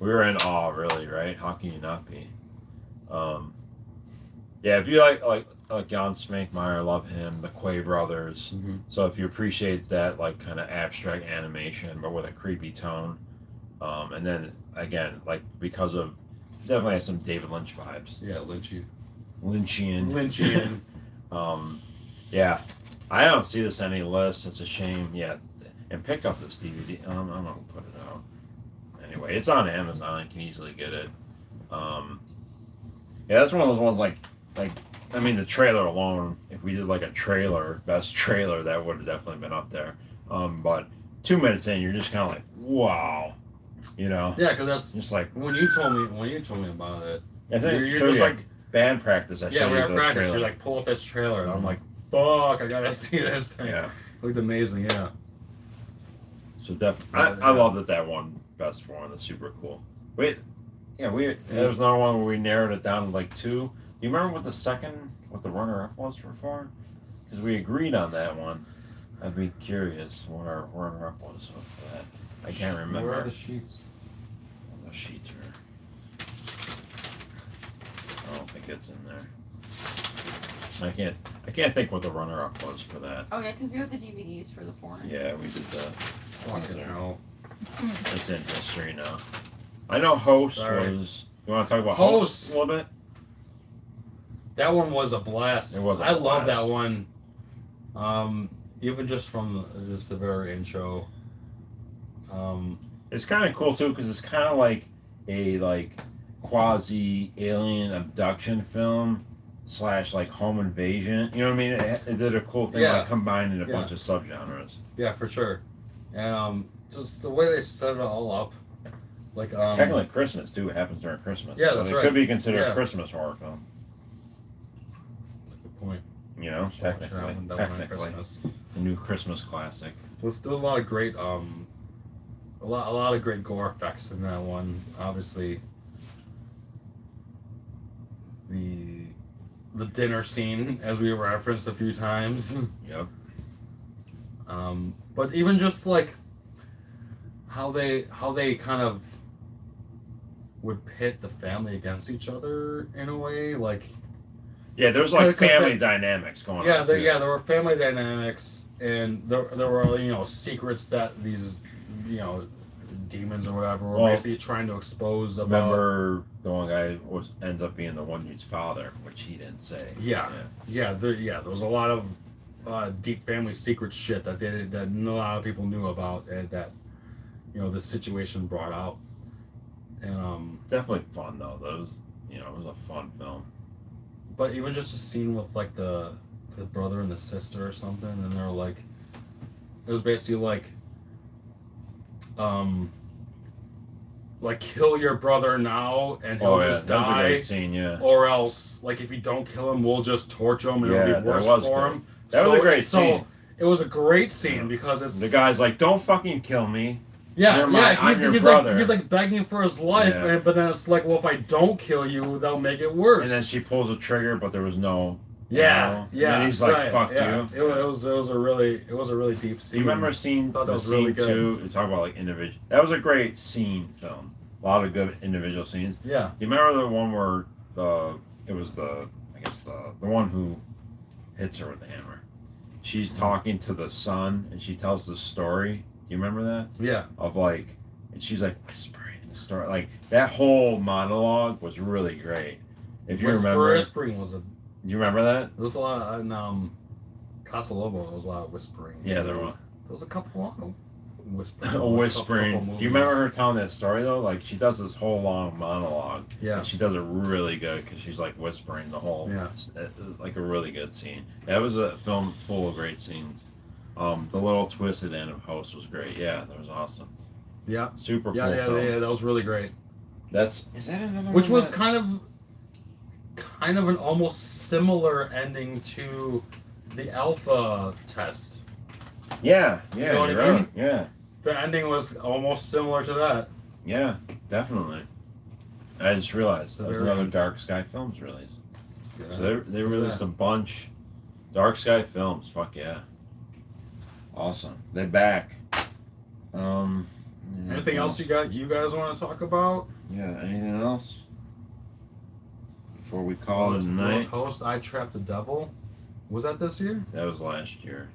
We were in awe, really, right? How can you not be? Yeah, if you like Jan Svankmajer, love him. The Quay brothers. Mm-hmm. So if you appreciate that, like kind of abstract animation, but with a creepy tone, and then again, like because of definitely has some David Lynch vibes. Yeah, Lynchian. Lynchian. Yeah, I don't see this on any list. It's a shame. Yeah, and pick up this DVD. I don't know who put it out. Anyway, it's on Amazon. You can easily get it. Yeah, that's one of those ones like I mean, the trailer alone. If we did like a trailer, best trailer, that would have definitely been up there. But 2 minutes in, you're just kind of like, wow, Yeah, because that's just like when you told me about it. I think You're show just you like, band practice. I yeah, showed we're you at the practice. trailer. You're like, pull up this trailer, and I'm like, fuck, I gotta see this thing. Yeah. It looked amazing. Yeah. So definitely, I love that one best one. That's super cool. Wait, yeah, there was another one where we narrowed it down to like 2. Do you remember what the runner-up was for 4? Because we agreed on that one. I'd be curious what our runner-up was for that. I can't remember. Where are the sheets? The sheets are. I don't think it's in there. I can't think what the runner-up was for that. Oh yeah, because you have the DVDs for the foreign. Yeah, we did that. Fucking hell. It's in history now. I know Host Sorry. was. You want to talk about Host. Host a little bit? That one was a blast. It was a I love blast. that one. Even just from just the very intro. It's kind of cool too because it's kind of like a quasi alien abduction film / like home invasion. You know what I mean? It did a cool thing Yeah. like combining a Yeah. bunch of subgenres. Yeah, for sure. And just the way they set it all up, like Technically, Christmas too. It happens during Christmas. Yeah, so that's it right. could be considered Yeah. a Christmas horror film. That's a good point. You know, Sure, I haven't done one on technically, Christmas. a new Christmas classic. There's a lot of great a lot of great gore effects in that one. Obviously, the dinner scene, as we referenced a few times. Yep. But even just like how they kind of would pit the family against each other in a way, like Yeah, there was like 'Cause family dynamics going on. too. there were family dynamics, and there were secrets that these demons or whatever were Well, basically trying to expose about. Remember the one guy ends up being the one dude's father, which he didn't say. There was a lot of deep family secret shit that that a lot of people knew about, and that this situation brought out. And Definitely fun though. Those, it was a fun film. but even just a scene with like the brother and the sister or something, and they're like, it was basically like kill your brother now and he'll just that was a die, great scene. Yeah, or else like if you don't kill him, we'll just torture him and Yeah, it'll be worse that was for good. him. That was a great scene. It was a great scene because it's the guy's like, "Don't fucking kill me." yeah, I'm your he's brother. like he's like begging for his life, Yeah. but then it's like, well, if I don't kill you, that'll make it worse. And then she pulls a trigger, but there was no. yeah. And then he's like, right, "Fuck yeah. you." It was a really deep Do scene. you remember scene? Thought that The was really scene good. two. To talk about like individual. That was a great scene film. A lot of good individual scenes. Yeah. You remember the one where it was the one who hits her with the hammer. She's talking to the son and she tells the story. Do you remember that? Yeah. Of like, and she's like whispering the story. Like that whole monologue was really great. If you remember, Whispering was do you remember that? there was a lot in Casa Lobo. There was a lot of whispering. Yeah, there was. There was a couple of whispering. Whispering. couple Do you remember her telling that story though? Like she does this whole long monologue. Yeah. And she does it really good because she's like whispering the whole. Yeah. Like a really good scene. That was a film full of great scenes. The little twist at the end of Host was great. Yeah, that was awesome. Yeah. Super Yeah, cool yeah, film. yeah. That was really great. Is that another Which one was that- kind of an almost similar ending to the Alpha test. Yeah, You know what you're I mean? right. Yeah, The ending was almost similar to that. yeah, definitely. I just realized The there's very another end. Dark Sky Films release. Yeah. So they released a bunch. Dark Sky Films, fuck yeah. Awesome. They're back. Anything else you guys want to talk about? Yeah, anything else? Before we call it a night? Host I Trapped the Devil. Was that this year? That was last year.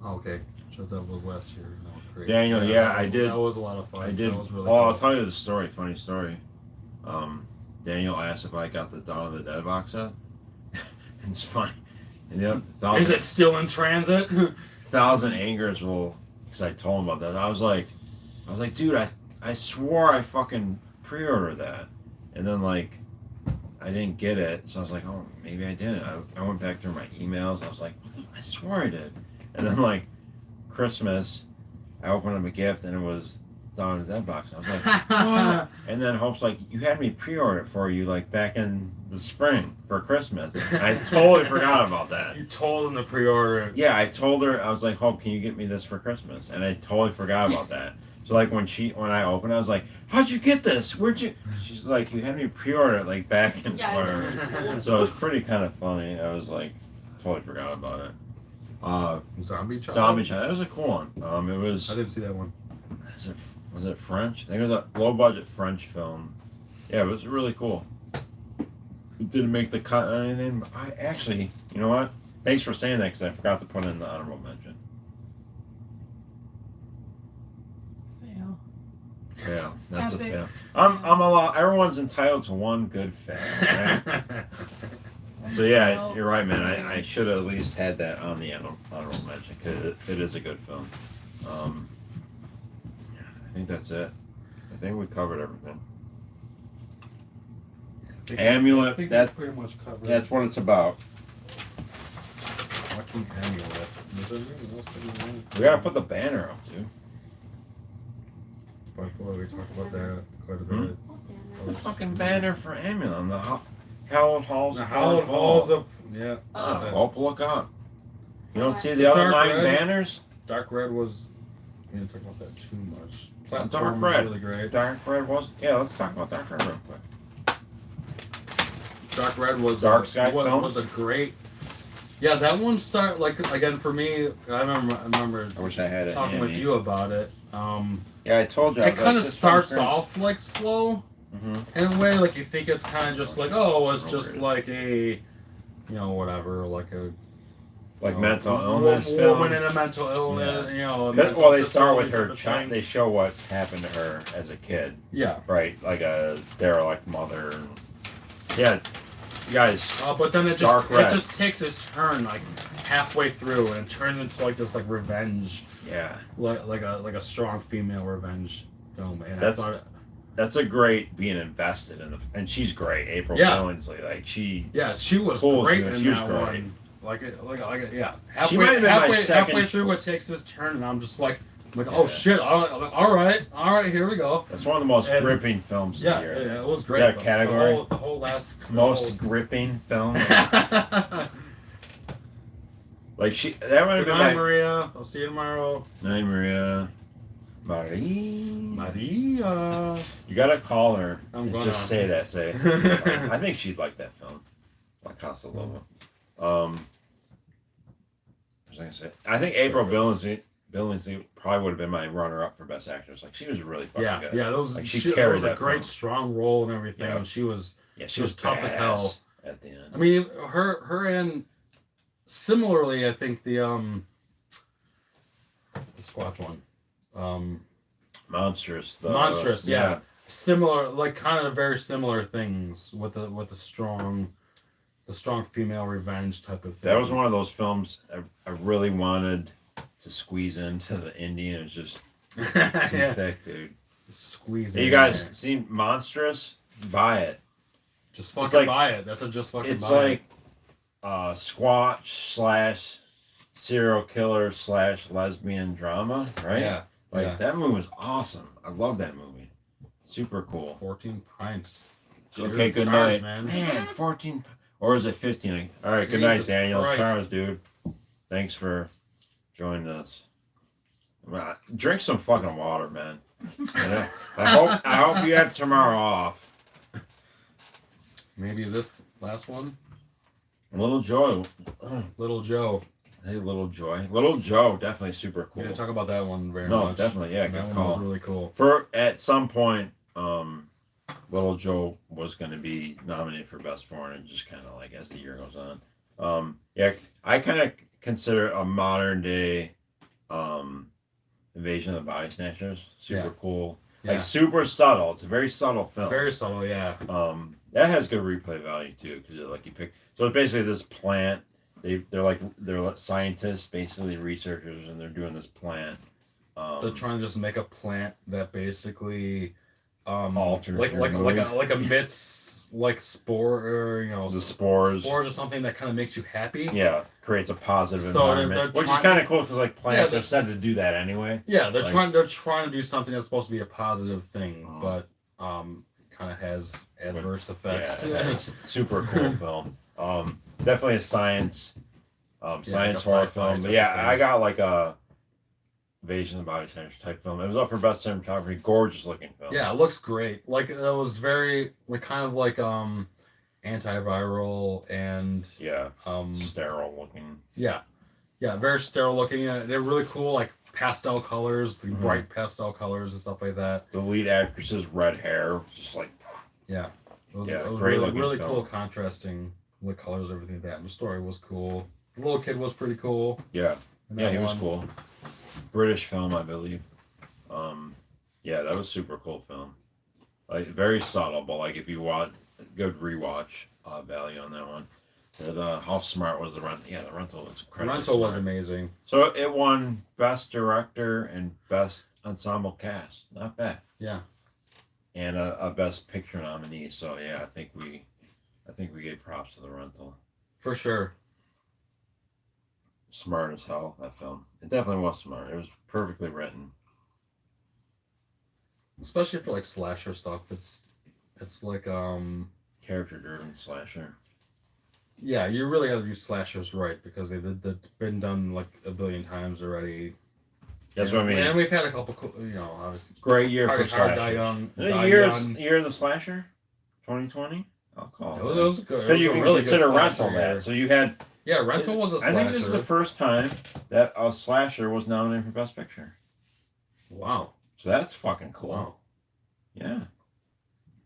Oh, okay. Trapped the Devil was last year. That was great. Daniel, that I was- did- That was a lot of fun. I did. That was really Oh, I'll fun. tell you the story. Funny story. Daniel asked if I got the Dawn of the Dead box set. It's funny. And the Is it still in transit? Thousand Angers will, because I told him about that. I was like, dude, I swore I fucking pre-ordered that, and then like, I didn't get it, so I was like, oh, maybe I didn't. I went back through my emails. I was like, I swore I did, and then like, Christmas, I opened up a gift and it was Dawn of the Dead box. I was like, what? And then Hope's like, you had me pre-order it for you like back in the spring for Christmas. I totally forgot about that. You told him to pre-order it. Yeah, I told her, I was like, Hope, can you get me this for Christmas? And I totally forgot about that. So like when I opened it, I was like, how'd you get this? Where'd you? She's like, you had me pre-order it like back in Yeah, I whatever. know. So it was pretty kind of funny. I was like, totally forgot about it. Zombie Child. Zombie Child, that was a cool one. It was, I didn't see that one. was it French? I think it was a low budget French film. Yeah, it was really cool. It didn't make the cut or anything. But I actually, you know what? Thanks for saying that because I forgot to put it in the honorable mention. Fail. Yeah, that's Epic. a fail. I'm a lot. Everyone's entitled to one good fail. Right? So yeah, you're right, man. I should have at least had that on the honorable mention because it is a good film. I think that's it. I think we covered everything. Amulet, I think that- we pretty much covered. That's what it's about. Fucking Amulet. Was there anything else that we wanted? We gotta put the banner up, dude. By the way, we talked about that quite a Hmm? bit. The fucking banner for Amulet on the Hallowed Halls. The of Hallowed Halls of yeah. Oh. that's it. Oh, look up. You don't What? see the other Dark 9 red. banners? Dark Red was. We didn't talk about that too much. Dark Platform was Red. really great. Dark Red was. Yeah, let's talk about Dark Red real quick. Dark Red was Dark Sky Films? was a great. Yeah, that one start like again for me. I remember I wish I had it. talking with handy. you about it. Yeah, I told you. I It was kind like, of this starts film's great. off like slow, Mm-hmm. In a way, like you think it's kind of just like, oh, it's Oh, just there it is. like a, whatever, like a Like mental illness woman film. in a mental illness, Yeah. a Well, mental they start with facility her type of child. thing. They show what happened to her as a kid, Yeah. right? Like a derelict mother. Yeah, you guys. But then it Dark red. just takes its turn like halfway through, and it turns into like this like revenge, Yeah, like a strong female revenge film. And That's- I thought, that's a great being invested in the. And she's great, April Yeah. Billingsley. Like she. yeah, she was Cool, great she in was that great. one. Yeah. She might have been my second Halfway through, it takes this turn, and I'm like, oh Yeah. shit! All right, here we go. That's one of the most And- gripping films Yeah, of the year. it was great. Got a category? The whole last Most gripping film. Good Like that would have been night, my. Maria. I'll see you tomorrow. Night, Maria. Marie. Maria. You gotta call her I'm and gonna. just say that. Say, I think she'd like that film, La Casa Loba. What was I gonna say? I think April Billingsley probably would have been my runner-up for Best Actress. Like she was really fucking Yeah, good. yeah. Those Like, she she carried was a that great, film. strong role and everything. Yeah. And she was She was tough as hell. badass at the end. I mean, her and similarly, I think the Squatch one, Monstrous. Monstrous, yeah. Similar, like kind of very similar things with the strong female revenge type of thing. That was one of those films I really wanted to squeeze into the indie, and it was just too yeah. thick, dude. Squeeze it. Hey, you in guys there. seen Monstrous? Buy it. Just fucking like- buy it. That's a just fucking It's buy like Squatch / serial killer / lesbian drama, it. right? Yeah. Like yeah. that movie was awesome. I love that movie. Super cool. 14 pints. Okay, good Cheers, night, man. 14, or is it 15? All right, good night, Jesus Daniel. Christ. Charles, dude. Thanks for joining us. Drink some fucking water, man. And I hope you have tomorrow off. Maybe this last one. Little Joe. Little Joe. Hey, Little Joy. Little Joe, definitely super We cool. didn't talk about that one very No, much. definitely, yeah, That good one call. was really cool. For at some point, Little Joe was going to be nominated for Best Foreign, and just kind of like as the year goes on. Yeah, I kind of consider it a modern day Invasion of the Body Snatchers. Super Yeah. cool, Yeah. like super subtle. It's a very subtle film. Very subtle, yeah. That has good replay value too, because like you pick. So it's basically this plant. They're like scientists, basically researchers, and they're doing this plant. They're trying to just make a plant that basically Alternate like your mood. emits like spore or The spores. spores or something that kind of makes you happy. Yeah, creates a positive So they're environment, which is trying- kind of cool because like plants Yeah, are said to do that anyway. Yeah, they're Like- trying to do something that's supposed to be a positive thing, Mhm. but kind of has adverse Yeah, effects. it's a super cool film. Definitely a science like science a horror sci-fi film. type But of yeah, thing. I got like a Invasion of the Body Snatchers type film. It was up for best cinematography. Gorgeous looking film. Yeah, it looks great. Like it was very like kind of like antiviral and Yeah. um Sterile looking. yeah, very sterile looking. They're really cool, like pastel colors, the Mhm. bright pastel colors and stuff like that. The lead actress's red hair, just like Yeah, it was, Yeah, it was great really, looking really film. cool, contrasting the colors, everything like that. And the story was cool. The little kid was pretty cool. yeah. in Yeah, that he was one. cool. British film, I believe. Yeah, that was super cool film. Like very subtle, but like if you want good rewatch value on that one. How smart was the rent? Yeah, the rental was The incredible. rental was amazing. So it won best director and best ensemble cast. Not bad. Yeah. And a best picture nominee. So yeah, I think we gave props to the rental. For sure. Smart as hell, that film. It definitely was smart. It was perfectly written. Especially for like slasher stuff. It's like Character driven slasher. yeah, you really gotta do slashers right because they've been done like a billion times already. That's and, what I mean. And we've had a couple, obviously. Great year Hard- for Hard slashers. Die Young- The Die year, Young. year of the slasher? 2020? I'll call It it. was good. It Because was you a can really good consider slasher rental year. that. So you had. Yeah, rental was a I slasher. think this is the first time that a slasher was nominated for Best Picture. Wow. So that's fucking cool. Wow. Yeah.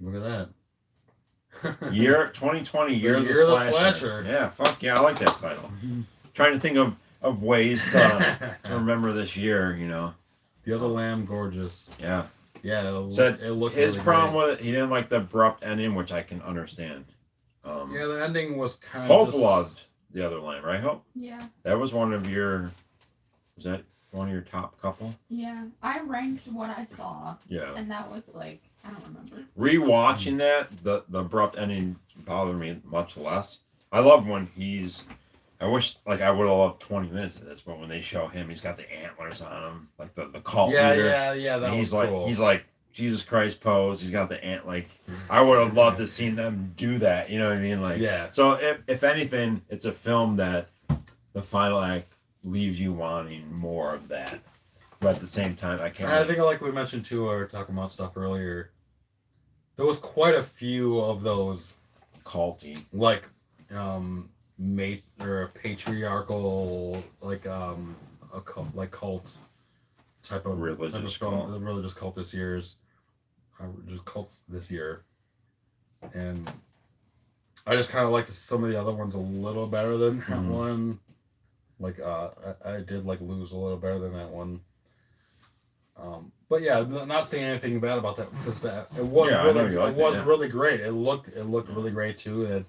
Look at that. Year 2020, year of the Year of the slasher. slasher. Yeah, fuck yeah, I like that title. Trying to think of ways to remember this year, you know. The Other Lamb, gorgeous. Yeah. Yeah, Said it looked his really problem great. with it, he didn't like the abrupt ending, which I can understand. Yeah, the ending was kind of. Hope loved The Other Lamb, right, Hope? Yeah. That was one of your. Was that one of your top couple? Yeah. I ranked what I saw, Yeah. and that was like, I don't remember. Rewatching that, the abrupt ending bothered me much less. I love when he's. I wish like I would have loved 20 minutes of this, but when they show him, he's got the antlers on him, like the cult Yeah, leader. yeah, that And was cool. he's like Jesus Christ pose. He's got the ant. Like I would have loved to seen them do that. You know what I mean? Like yeah. So if anything, it's a film that the final act leaves you wanting more of that. But at the same time, I can't. I think like we mentioned too, or talking about stuff earlier. There was quite a few of those culty. like mate or patriarchal like a cult type of Religious film, cult. religious cult this year's just cults this year, and I just kind of like some of the other ones a little better than that Mhm. one. Like I did like Lose a little better than that one. But yeah, not saying anything bad about that because it was Yeah, I know really you it liked was it, yeah. really great. It looked really great too. It had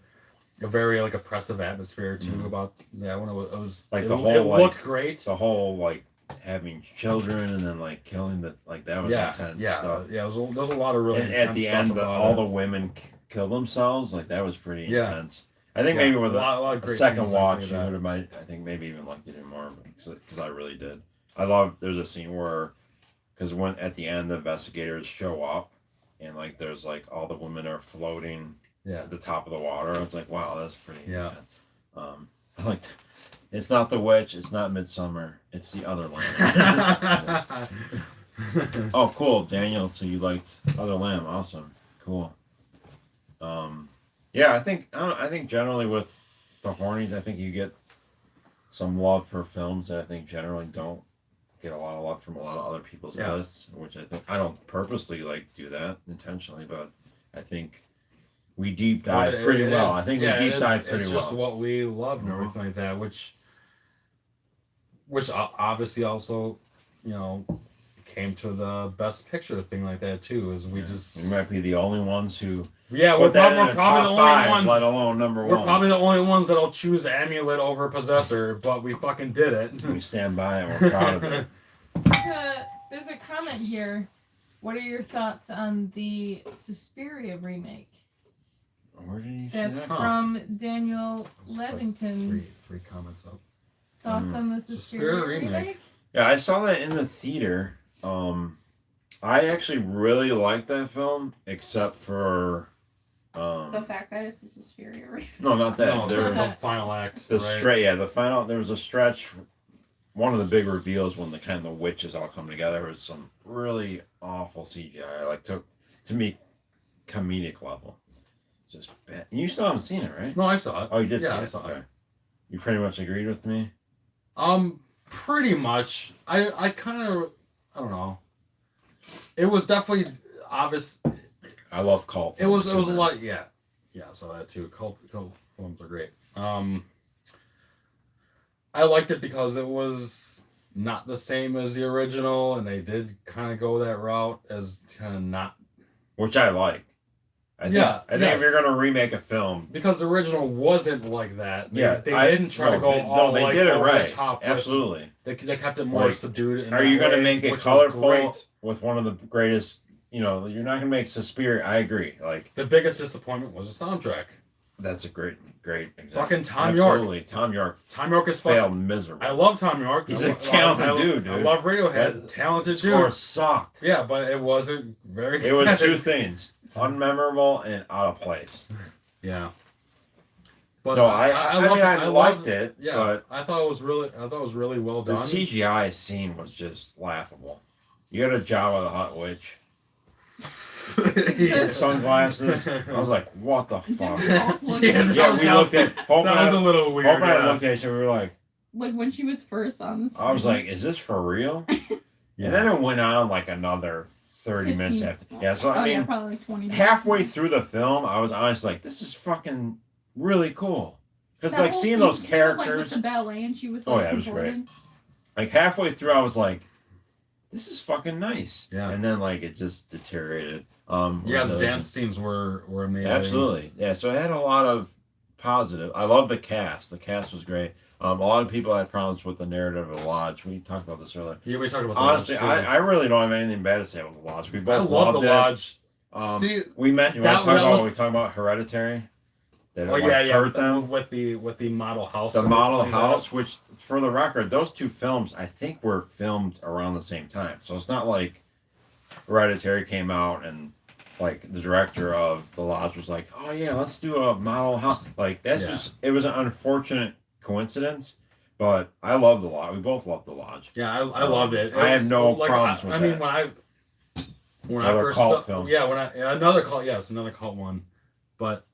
a very like oppressive atmosphere too Mhm. about that one. It was Like it, the it whole, like, looked great. The whole like having children and then like killing the like that was intense stuff. Yeah. There's a lot of really And intense at the stuff end, about all it. the women kill themselves. Like that was pretty Yeah. intense. I think Yeah, maybe with a lot of a great second scenes, watch, everything you like would have might. I think maybe even liked it even more because I really did. I love. There's a scene where, because when at the end the investigators show up, and like there's like all the women are floating Yeah. at the top of the water. I was like, wow, that's pretty. Yeah. Intense. I like. It's not the witch. It's not Midsummer. It's the other lamb. Oh, cool, Daniel. So you liked Other Lamb? Awesome, cool. Yeah, I think generally with the Hornies, I think you get some love for films that I think generally don't get a lot of love from a lot of other people's Yeah. lists, which I think I don't purposely like do that intentionally, but I think we deep dive It- pretty it well. is- I think yeah, we deep it is- dive pretty It's well. just what we love and Mhm. everything like that, which obviously also, you know, came to the best picture thing like that too. Is we just We might be the only ones who we're put that probably in the the top only five, ones. let alone number We're one. probably the only ones that'll choose Amulet over Possessor, but we fucking did it. We stand by it. We're proud of it. There's a comment here. What are your thoughts on the Suspiria remake? Where did you see That's that? from Daniel It's like Levington. Three comments up. Thoughts on the Suspiria Suspiria remake. remake? Yeah, I saw that in the theater. I actually really liked that film, except for The fact that it's a Suspiria remake. no, not that. No, There was the final act. the right? yeah, the final. There was a stretch. One of the big reveals when the kind of the witches all come together was some really awful CGI. Like to me, comedic level. Just bad. You still haven't seen it, right? No, I saw it. Oh, you did Yeah, see I it. saw it. Okay. You pretty much agreed with me. Pretty much. I kind of, I don't know. It was definitely obvious. I love cult. It was films, a man. lot. Yeah, I saw that too. Cult films are great. I liked it because it was not the same as the original, and they did kind of go that route as kind of not Which I like. I think Yeah, if yes. you're gonna remake a film, because the original wasn't like that. They I- didn't try to no, go they, all no, they like, did it over right. the top. Absolutely. They kept it more Like, subdued. In Are that you gonna way, make it which was colorful great. with one of the greatest? You know, you're not gonna make Suspiria. I agree. Like The biggest disappointment was the soundtrack. that's a great example. Fucking Tom York. Absolutely, Tom York Tom York is failed fucking. miserable. I love Tom York. He's I a talented dude, I dude. love Radiohead. That- Talented Score dude. sucked. Yeah, but it wasn't very. It was good. two things: unmemorable and out of place. Yeah. But No, I loved mean, I liked loved- it, Yeah, but I thought it was really well the done. CGI scene was just laughable. You got a Jabba the Hutt witch Yeah. with sunglasses. I was like, what the fuck? Yeah, Yeah, we looked at Hope That and was a I, little weird. Hope and I yeah. looked at each other. We were like, Like when she was first on the screen. I was like, is this for real? Yeah. And then it went on like another 30 minutes 15. after. Yeah, so I yeah, mean, probably like 20 minutes. halfway through the film, I was honestly like, this is fucking really cool. Because That like whole seeing scene those too, like, characters, with the ballet, and she was Oh, like, yeah, it was great. recording. like halfway through, I was like, this is fucking nice. Yeah. And then like it just deteriorated. Yeah, the dance scenes were amazing. Absolutely. Yeah, so it had a lot of positive. I love the cast. The cast was great. A lot of people had problems with the narrative of the Lodge. We talked about this earlier. Yeah, we talked about the Honestly, Lodge, too. I really don't have anything bad to say about the Lodge. We I both love loved the it. Lodge. See, We met. You that- want to talk that about was- when we talk about Hereditary? That Oh it, yeah, like, yeah. hurt them. With the model house. The and model everything like house, which for the record, those two films I think were filmed around the same time. So it's not like Hereditary came out and like the director of The Lodge was like, oh yeah, let's do a model house. Like that's Yeah. just it was an unfortunate coincidence. But I love The Lodge. We both love The Lodge. that. Yeah, I loved it. I have was, no like, problems with I mean, that. when Another I first cult saw, film. yeah, another cult, yes, another cult one, but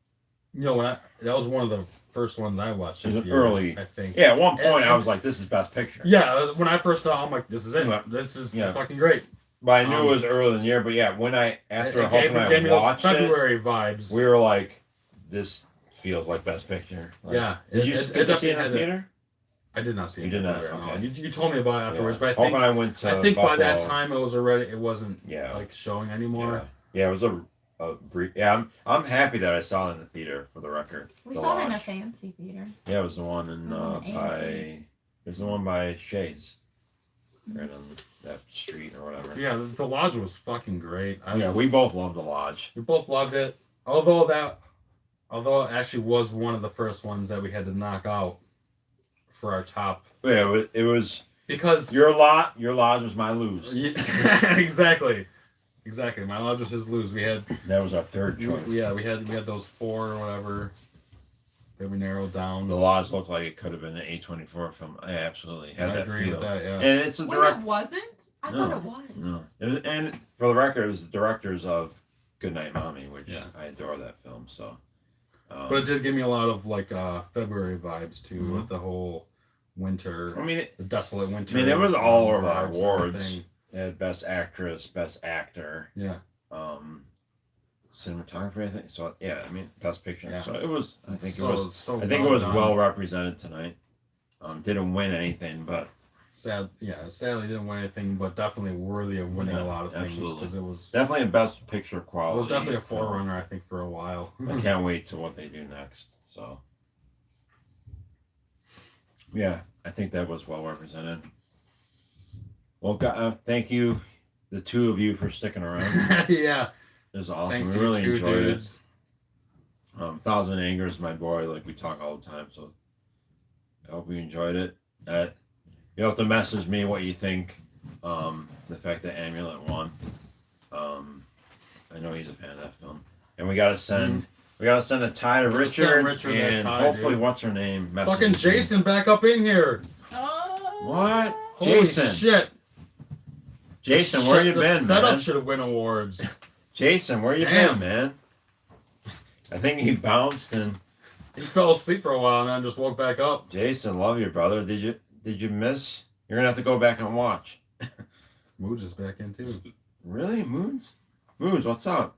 you know that was one of the first ones I watched. It was this an year, early- I think. Yeah, at one point I And- was like, this is Best Picture. Yeah, when I first saw, it, I'm like, this is it. Yeah. This is Yeah. fucking great. But I knew it was early in the year. But yeah, when after it hoping I gave me those watched it, February vibes. we were like, this feels like Best Picture. Like, Yeah, Did you it get to see it in definitely the had it. theater? I did not see You it. did not? No. Okay. You told me about it afterwards, Yeah. but Hoping I went to I think by that Buffalo. time it wasn't Yeah. like showing anymore. Yeah, it was a brief. Yeah, I'm happy that I saw it in the theater. For the record, We The saw it in a Lodge. fancy theater. Yeah, it was the one in AMC. by. There's the one by Shays, right on that street or whatever. Yeah, the Lodge was fucking great. Yeah, we both love the Lodge. We both loved it. Although it actually was one of the first ones that we had to knock out for our top Yeah, it was because your Lodge was my lose. Yeah, exactly. My Lodge was his lose. We had That was our third choice. yeah, we had those 4 or whatever that we narrowed down. The Lodge looked like it could have been an A24 film. Yeah, absolutely had I that agree feel. with that, yeah. And it's a Wait, direct. it wasn't? I No, thought it was. No, and for the record, it was the directors of Goodnight Mommy, which Yeah. I adore that film. So, But it did give me a lot of like February vibes too, Mhm. with the whole winter, I mean, the desolate winter. it was all over vibes our and awards. everything. It had Best Actress, Best Actor, Yeah, cinematography. I think so. Yeah, I mean, Best Picture. Yeah. So it was. I think so, it was. So I think it was done. well represented tonight. Didn't win anything, but Sadly didn't win anything, but definitely worthy of winning Yeah, a lot of things absolutely. because it was definitely a Best Picture quality. definitely a film. forerunner, I think, for a while. I can't wait to what they do next. So, yeah, I think that was well represented. Well, thank you, the two of you, for sticking around. Yeah, It was awesome. thanks We to really you two enjoyed dudes. it. Thousand Angers, my boy. Like we talk all the time, so I hope you enjoyed it. You have to message me what you think. The fact that Amulet won. I know he's a fan of that film, and we gotta send a tie to Let's send Richard, Richard that and tie, hopefully, dude. what's her name? messages Fucking me. Jason, back up in here! Oh. What? Holy Jason. shit! Jason, where you The been, setup man? should have win awards. Jason, where you Damn. been, man? I think he bounced and He fell asleep for a while and then just woke back up. Jason, love you, brother. Did you miss? You're gonna have to go back and watch. Mooj is back in too. Really, Moons? Moons, what's up?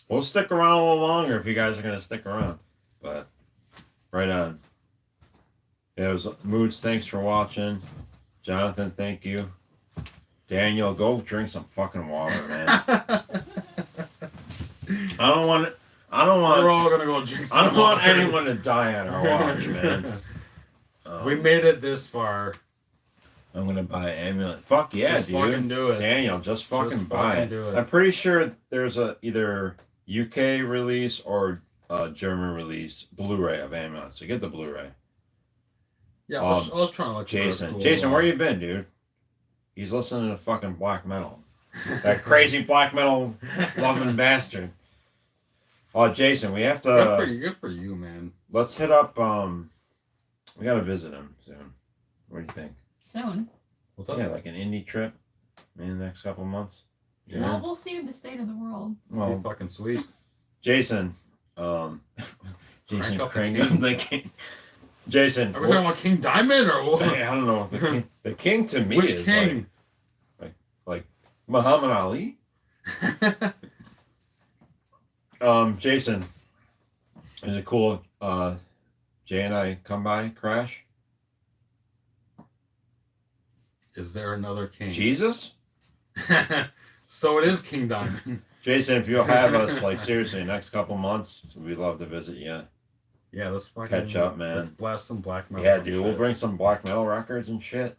We'll stick around a little longer if you guys are gonna stick around. But right on. Yeah, it was Moons. Thanks for watching. Jonathan, thank you. Daniel, go drink some fucking water, man. I don't want. We're all gonna go drink some I don't want water. anyone to die on our watch, man. We made it this far. I'm gonna buy an Amulet. Fuck yeah, Just dude. fucking do it. Daniel, just fucking buy fucking it. do it. I'm pretty sure there's a either UK release or German release Blu-ray of Amulet. So get the Blu-ray. Yeah, I was trying to look for a Jason, cool, Jason, where you been, dude? He's listening to fucking black metal. That crazy black metal loving bastard. Oh, Jason, we have to. Good for you, man. Let's hit up. We gotta visit him soon. What do you think? Soon. What's up? Yeah, like an indie trip in the next couple months. Yeah. Well, we'll see the state of the world. Well, Well, fucking sweet. Jason, Jason, Crank up the crank king. up the king. Jason, Are we talking about King Diamond or what? I don't know. The king to me Which is king? like Muhammad Ali. Jason, is it cool? Jay and I come by Crash. Is there another king? Jesus. So it is King Diamond. Jason, if you'll have us, like seriously, next couple months, we'd love to visit you. Yeah, let's fucking Catch up, man. Let's blast some black metal. Yeah, dude, we'll bring some black metal records and shit.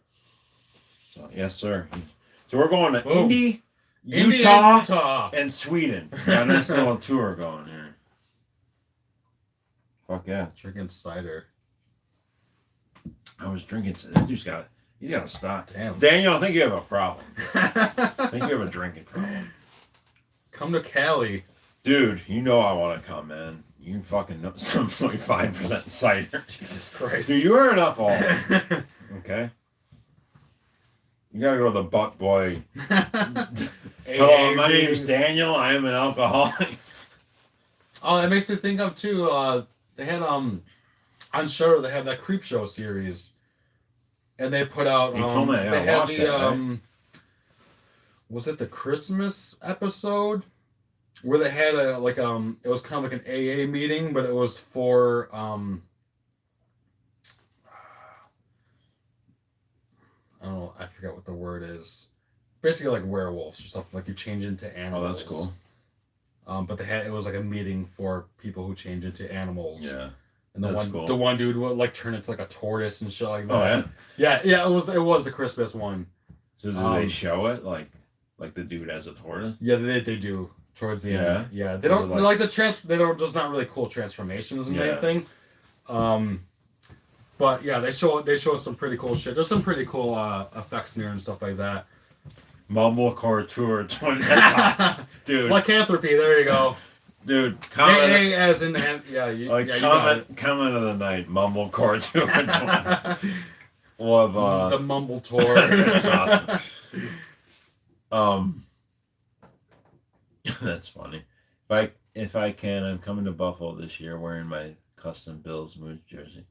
So yes, sir. So we're going to Boom. Indy, India, Utah, Utah. and Sweden. Got a nice little tour going here. Fuck yeah! Drinking cider. I was drinking. That dude's got. He's got to stop. Damn. Daniel, I think you have a problem. I think you have a drinking problem. Come to Cali. Dude, you know I want to come, man. You fucking know 7.5% cider. Jesus Christ. Dude, you are an alcoholic. Okay? You gotta go to the Butt Boy. Hello, my name's Daniel. I am an alcoholic. Oh, that makes me think of too. They had on Shudder. They had that Creep Show series, and they put out. You told me, I they had watched the that, right? Was it the Christmas episode where they had a like it was kind of like an AA meeting, but it was for I don't know, I forget what the word is. Basically like werewolves or something, like you change into Oh, animals. that's cool. But it was like a meeting for people who change into animals. Yeah. And That's cool. the one dude would like turn into like a tortoise and shit like that. Oh, yeah? Yeah, it was the Christmas one. So do they show it? Like the dude as a tortoise? Yeah, they do towards the end. Yeah. They Was don't it like the they don't there's not really cool transformations and Yeah. anything. But yeah, they show some pretty cool shit. There's some pretty cool effects in there and stuff like that. Mumblecore Tour 20. Dude. Lycanthropy, there you go. Dude, comment. AA as in yeah, you got it. Comment of the night, Mumblecore Tour 20. We'll have, The Mumble Tour. That's awesome. That's funny. If I can, I'm coming to Buffalo this year wearing my custom Bills Moods jersey.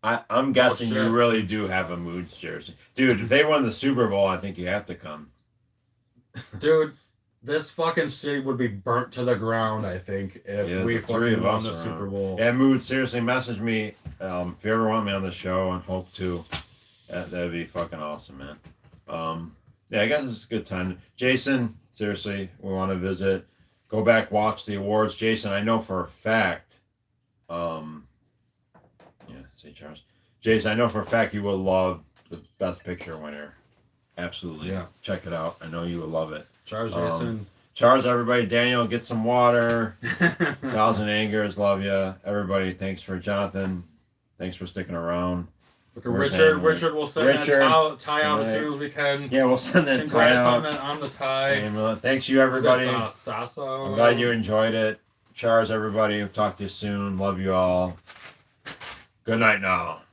I'm guessing you shit. really do have a Moods jersey. Dude, if they won the Super Bowl, I think you have to come. Dude, this fucking city would be burnt to the ground, I think, if we the three fucking of won us the around. Super Bowl. Yeah, Mood, seriously, message me if you ever want me on the show, and hope to. That'd be fucking awesome, man. Yeah, I guess it's a good time. Jason, seriously, we want to visit. Go back, watch the awards. Jason, I know for a fact. Say Charles. Jason, I know for a fact you will love the Best Picture winner. Absolutely. Yeah. Check it out. I know you will love it. Charles Jason. Charles, everybody. Daniel, get some water. Thousand Angers, love you. Everybody, thanks for Jonathan. Thanks for sticking around. Where's Richard Henry? will send Richard. that tie out as Right. soon as we can. Yeah, we'll send that tie Congrats out. on the tie. And, thanks you, everybody. That's, Sasso. I'm glad you enjoyed it. Charles, everybody. Talk to you soon. Love you all. Good night now.